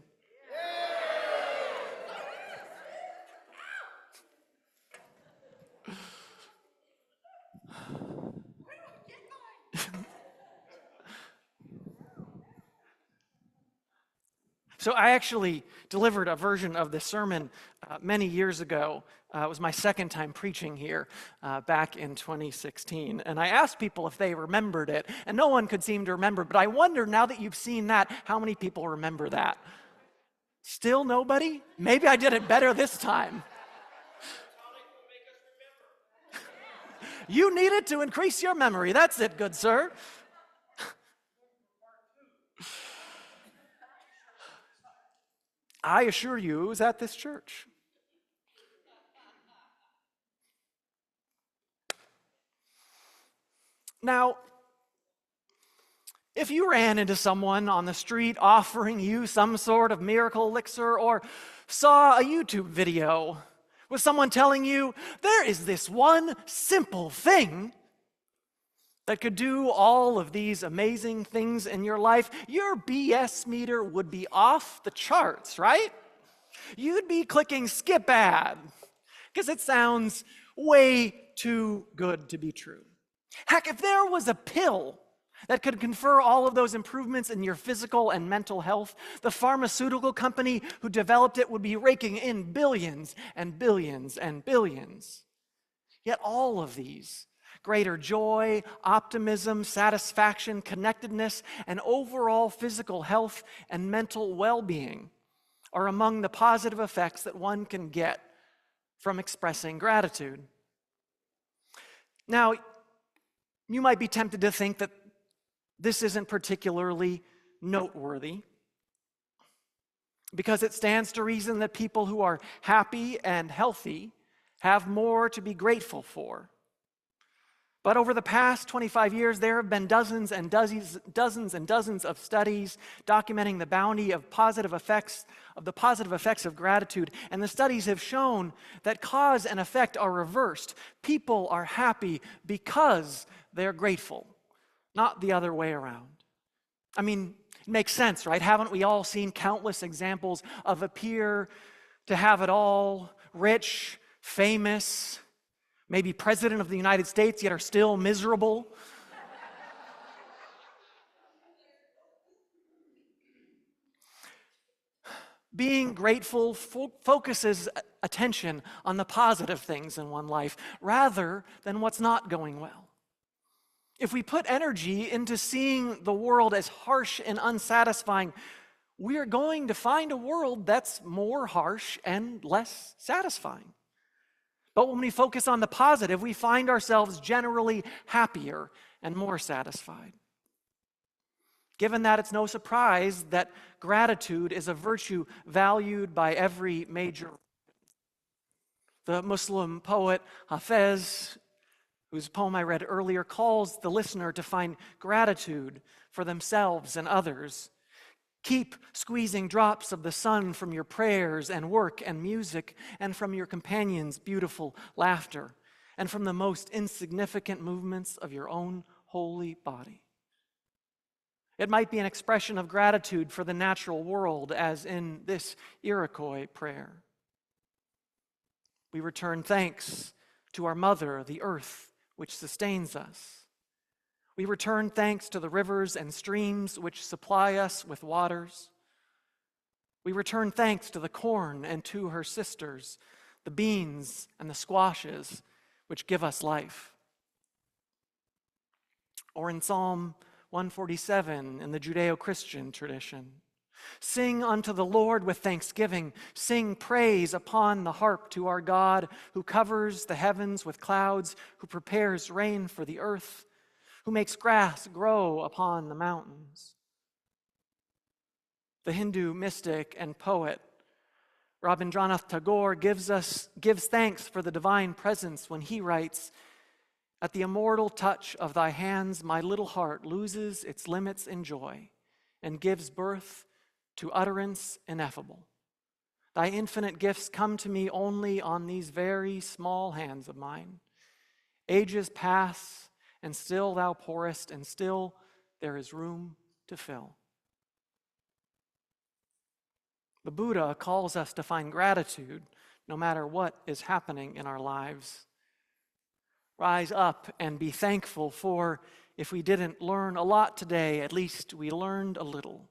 So I actually delivered a version of this sermon many years ago. It was my second time preaching here back in 2016. And I asked people if they remembered it, and no one could seem to remember. But I wonder, now that you've seen that, how many people remember that? Still nobody? Maybe I did it better this time. You need it to increase your memory. That's it, good sir. I assure you, it was at this church. Now, if you ran into someone on the street offering you some sort of miracle elixir, or saw a YouTube video with someone telling you there is this one simple thing that could do all of these amazing things in your life, your BS meter would be off the charts, right? You'd be clicking skip ad because it sounds way too good to be true. Heck, if there was a pill that could confer all of those improvements in your physical and mental health, the pharmaceutical company who developed it would be raking in billions and billions and billions. Yet all of these, greater joy, optimism, satisfaction, connectedness, and overall physical health and mental well-being are among the positive effects that one can get from expressing gratitude. Now, you might be tempted to think that this isn't particularly noteworthy, because it stands to reason that people who are happy and healthy have more to be grateful for. But over the past 25 years, there have been dozens and dozens of studies documenting the bounty of the positive effects of gratitude. And the studies have shown that cause and effect are reversed. People are happy because they're grateful, not the other way around. I mean, it makes sense, right? Haven't we all seen countless examples of appear to have it all, rich, famous, maybe president of the United States, yet are still miserable? Being grateful focuses attention on the positive things in one life rather than what's not going well. If we put energy into seeing the world as harsh and unsatisfying, we are going to find a world that's more harsh and less satisfying. But when we focus on the positive, we find ourselves generally happier and more satisfied. Given that, it's no surprise that gratitude is a virtue valued by every major. The Muslim poet Hafez, whose poem I read earlier, calls the listener to find gratitude for themselves and others. Keep squeezing drops of the sun from your prayers and work and music, and from your companions' beautiful laughter, and from the most insignificant movements of your own holy body. It might be an expression of gratitude for the natural world, as in this Iroquois prayer. We return thanks to our mother, the earth, which sustains us. We return thanks to the rivers and streams which supply us with waters. We return thanks to the corn and to her sisters, the beans and the squashes, which give us life. Or in Psalm 147 in the Judeo-Christian tradition, sing unto the Lord with thanksgiving, sing praise upon the harp to our God, who covers the heavens with clouds, who prepares rain for the earth, who makes grass grow upon the mountains. The Hindu mystic and poet Rabindranath Tagore gives thanks for the divine presence when he writes, "At the immortal touch of thy hands, my little heart loses its limits in joy and gives birth to utterance ineffable. Thy infinite gifts come to me only on these very small hands of mine. Ages pass, and still thou pourest, and still there is room to fill." The Buddha calls us to find gratitude no matter what is happening in our lives. Rise up and be thankful, for if we didn't learn a lot today, at least we learned a little.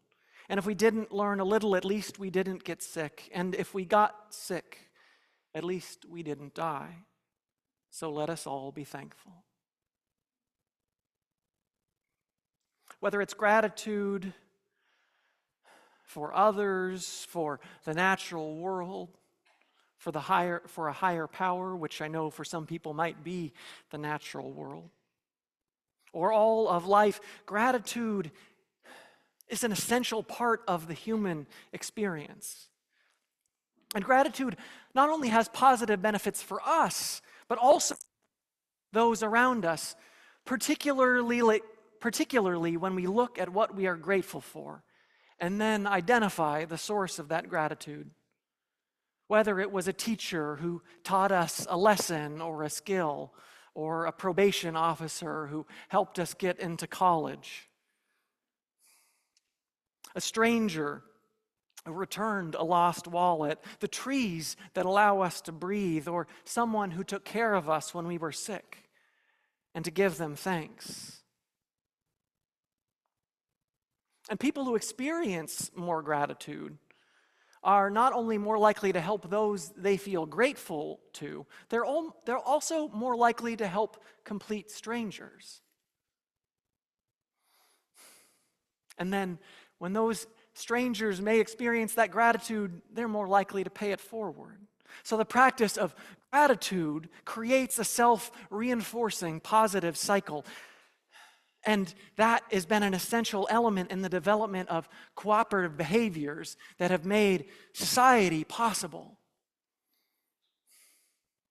And if we didn't learn a little, at least we didn't get sick. And if we got sick, at least we didn't die. So let us all be thankful. Whether it's gratitude for others, for the natural world, for a higher power, which I know for some people might be the natural world, or all of life, gratitude is an essential part of the human experience. And gratitude not only has positive benefits for us, but also those around us, particularly when we look at what we are grateful for and then identify the source of that gratitude. Whether it was a teacher who taught us a lesson or a skill, or a probation officer who helped us get into college, a stranger who returned a lost wallet, the trees that allow us to breathe, or someone who took care of us when we were sick, and to give them thanks. And people who experience more gratitude are not only more likely to help those they feel grateful to, they're also more likely to help complete strangers. And then when those strangers may experience that gratitude, they're more likely to pay it forward. So the practice of gratitude creates a self-reinforcing positive cycle. And that has been an essential element in the development of cooperative behaviors that have made society possible.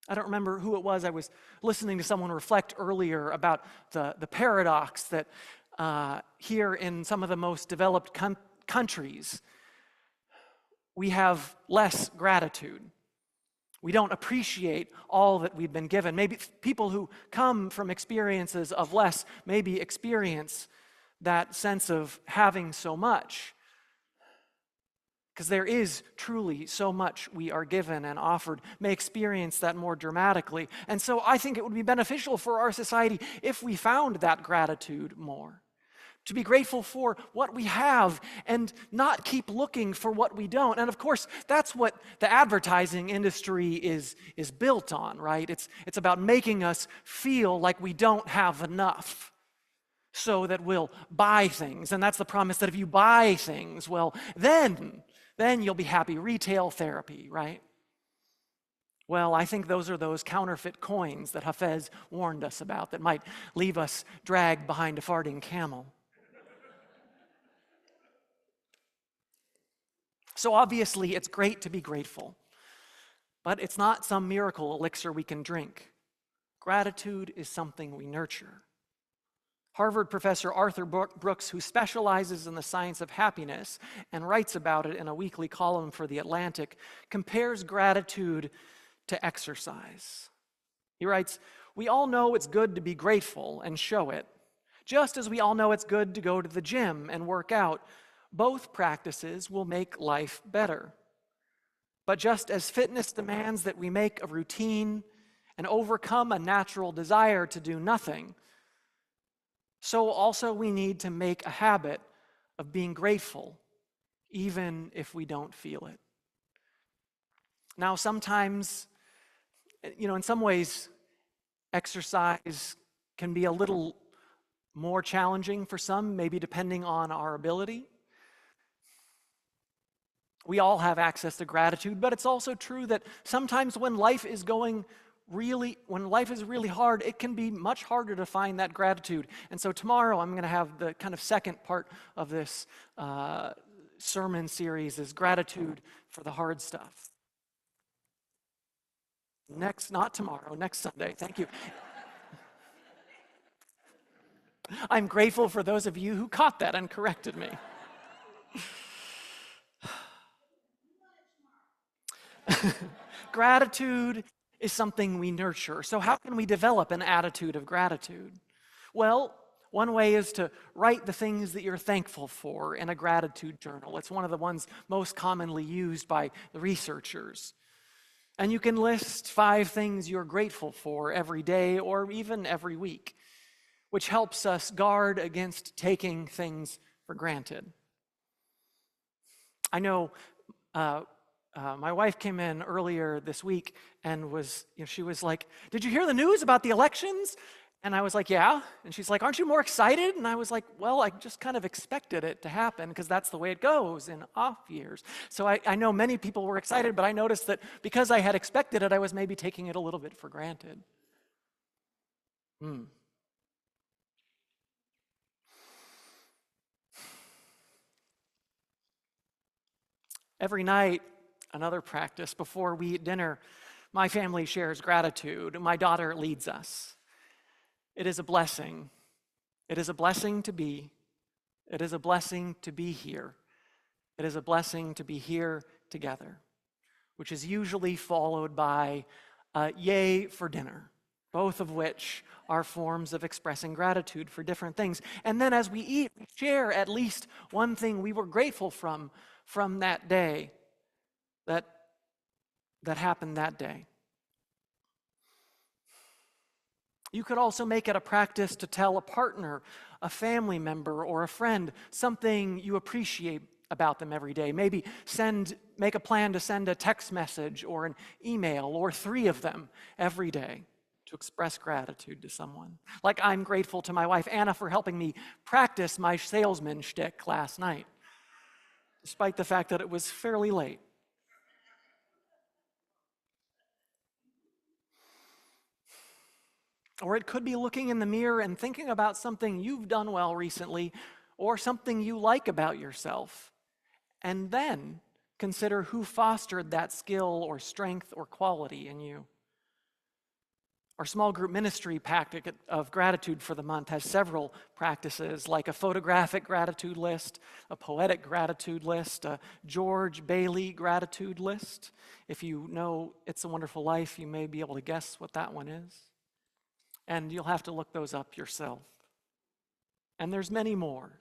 I don't remember who it was. I was listening to someone reflect earlier about the paradox that here in some of the most developed countries, we have less gratitude. We don't appreciate all that we've been given. Maybe people who come from experiences of less maybe experience that sense of having so much, because there is truly so much we are given and offered, may experience that more dramatically. And so I think it would be beneficial for our society if we found that gratitude more. To be grateful for what we have and not keep looking for what we don't. And of course, that's what the advertising industry is built on, right? It's about making us feel like we don't have enough so that we'll buy things. And that's the promise that if you buy things, well, then you'll be happy. Retail therapy, right? Well, I think those are those counterfeit coins that Hafez warned us about that might leave us dragged behind a farting camel. So obviously, it's great to be grateful. But it's not some miracle elixir we can drink. Gratitude is something we nurture. Harvard professor Arthur Brooks, who specializes in the science of happiness and writes about it in a weekly column for The Atlantic, compares gratitude to exercise. He writes, "We all know it's good to be grateful and show it, just as we all know it's good to go to the gym and work out. Both practices will make life better. But just as fitness demands that we make a routine and overcome a natural desire to do nothing, so also we need to make a habit of being grateful, even if we don't feel it." Now, sometimes, in some ways, exercise can be a little more challenging for some, maybe depending on our ability. We all have access to gratitude, but it's also true that sometimes when life is really hard, it can be much harder to find that gratitude. And so tomorrow I'm going to have the kind of second part of this sermon series is gratitude for the hard stuff. Not tomorrow, next Sunday. Thank you. I'm grateful for those of you who caught that and corrected me. Gratitude is something we nurture. So how can we develop an attitude of gratitude? Well, one way is to write the things that you're thankful for in a gratitude journal. It's one of the ones most commonly used by the researchers. And you can list 5 things you're grateful for every day or even every week, which helps us guard against taking things for granted. I know my wife came in earlier this week and she was like, "Did you hear the news about the elections?" And I was like, "Yeah." And she's like, "Aren't you more excited?" And I was like, "Well, I just kind of expected it to happen because that's the way it goes in off years." So I know many people were excited, but I noticed that because I had expected it, I was maybe taking it a little bit for granted. Every night, another practice, before we eat dinner, my family shares gratitude. My daughter leads us. It is a blessing. It is a blessing to be. It is a blessing to be here. It is a blessing to be here together, which is usually followed by yay for dinner, both of which are forms of expressing gratitude for different things. And then as we eat, we share at least one thing we were grateful from that day, that happened that day. You could also make it a practice to tell a partner, a family member, or a friend something you appreciate about them every day. Maybe make a plan to send a text message or an email or 3 of them every day to express gratitude to someone. Like, I'm grateful to my wife Anna for helping me practice my salesman shtick last night, despite the fact that it was fairly late. Or it could be looking in the mirror and thinking about something you've done well recently or something you like about yourself, and then consider who fostered that skill or strength or quality in you. Our small group ministry packet of gratitude for the month has several practices, like a photographic gratitude list, a poetic gratitude list, a George Bailey gratitude list. If you know It's a Wonderful Life, you may be able to guess what that one is. And you'll have to look those up yourself. And there's many more.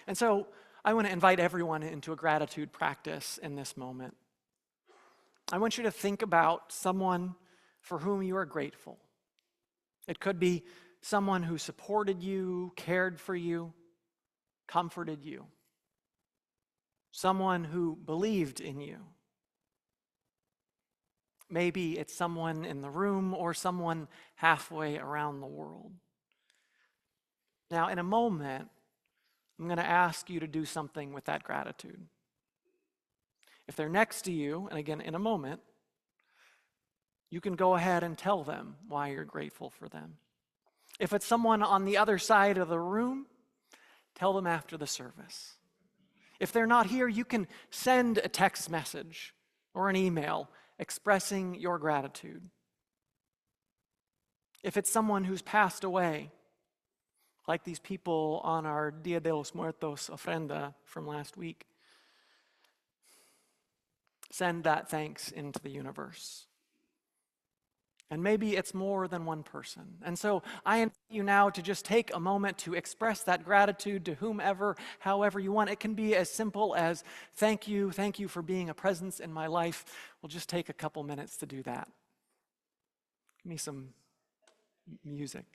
And so I want to invite everyone into a gratitude practice in this moment. I want you to think about someone for whom you are grateful. It could be someone who supported you, cared for you, comforted you. Someone who believed in you. Maybe it's someone in the room or someone halfway around the world. Now, in a moment, I'm going to ask you to do something with that gratitude. If they're next to you, and again, in a moment, you can go ahead and tell them why you're grateful for them. If it's someone on the other side of the room, tell them after the service. If they're not here, you can send a text message or an email expressing your gratitude. If it's someone who's passed away, like these people on our Dia de los Muertos ofrenda from last week, send that thanks into the universe. And maybe it's more than one person. And so I invite you now to just take a moment to express that gratitude to whomever, however you want. It can be as simple as thank you for being a presence in my life. We'll just take a couple minutes to do that. Give me some music.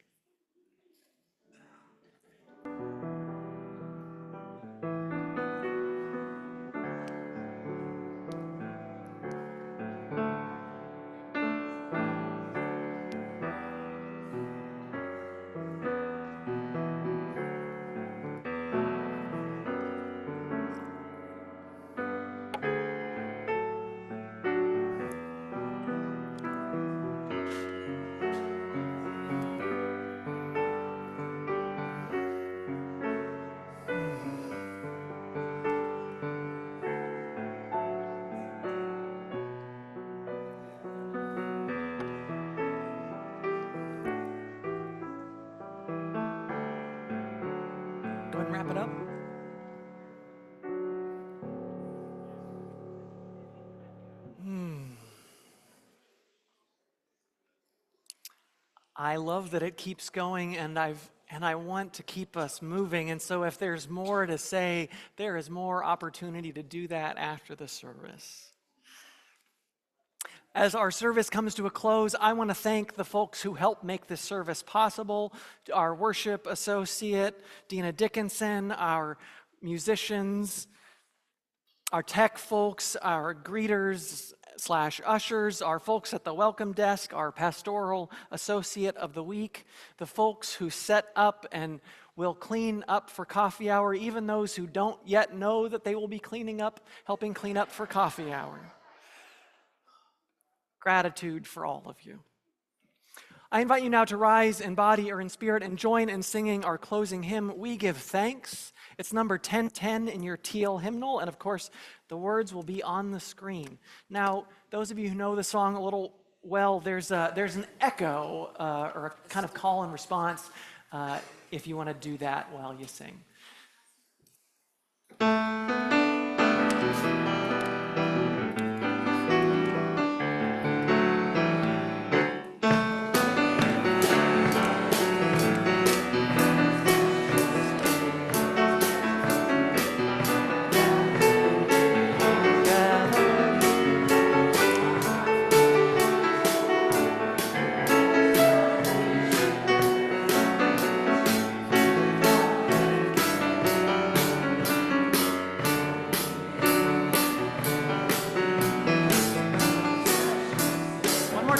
Go ahead and wrap it up. I love that it keeps going, and I want to keep us moving. And so if there's more to say, there is more opportunity to do that after the service. As our service comes to a close, I want to thank the folks who helped make this service possible. Our worship associate, Dina Dickinson, our musicians, our tech folks, our greeters / ushers, our folks at the welcome desk, our pastoral associate of the week, the folks who set up and will clean up for coffee hour, even those who don't yet know that they will be helping clean up for coffee hour. Gratitude for all of you. I invite you now to rise in body or in spirit and join in singing our closing hymn, We Give Thanks. It's number 1010 in your teal hymnal, and of course, the words will be on the screen. Now, those of you who know the song a little well, there's an echo or a kind of call and response if you want to do that while you sing.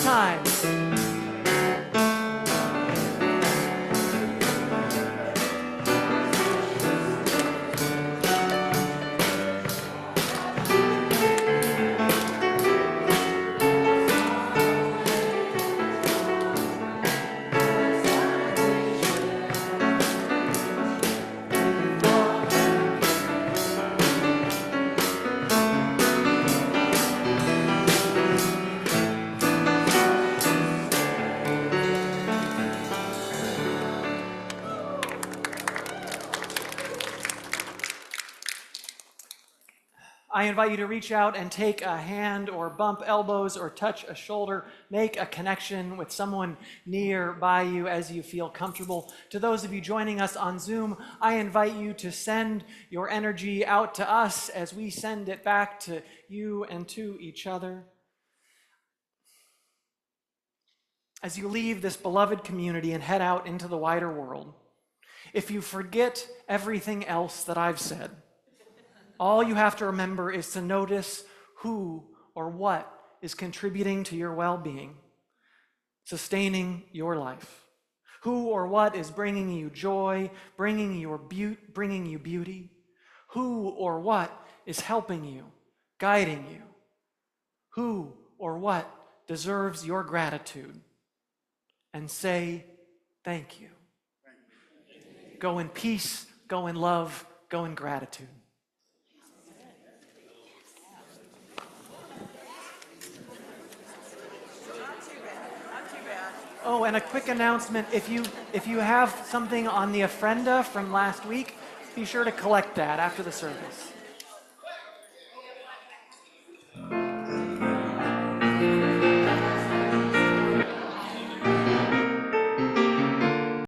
Time. I invite you to reach out and take a hand or bump elbows or touch a shoulder. Make a connection with someone nearby you as you feel comfortable. To those of you joining us on Zoom, I invite you to send your energy out to us as we send it back to you and to each other. As you leave this beloved community and head out into the wider world, if you forget everything else that I've said, all you have to remember is to notice who or what is contributing to your well-being, sustaining your life. Who or what is bringing you joy, bringing you beauty. Who or what is helping you, guiding you. Who or what deserves your gratitude. And say thank you. Go in peace, go in love, go in gratitude. Oh, and a quick announcement, if you have something on the ofrenda from last week, be sure to collect that after the service.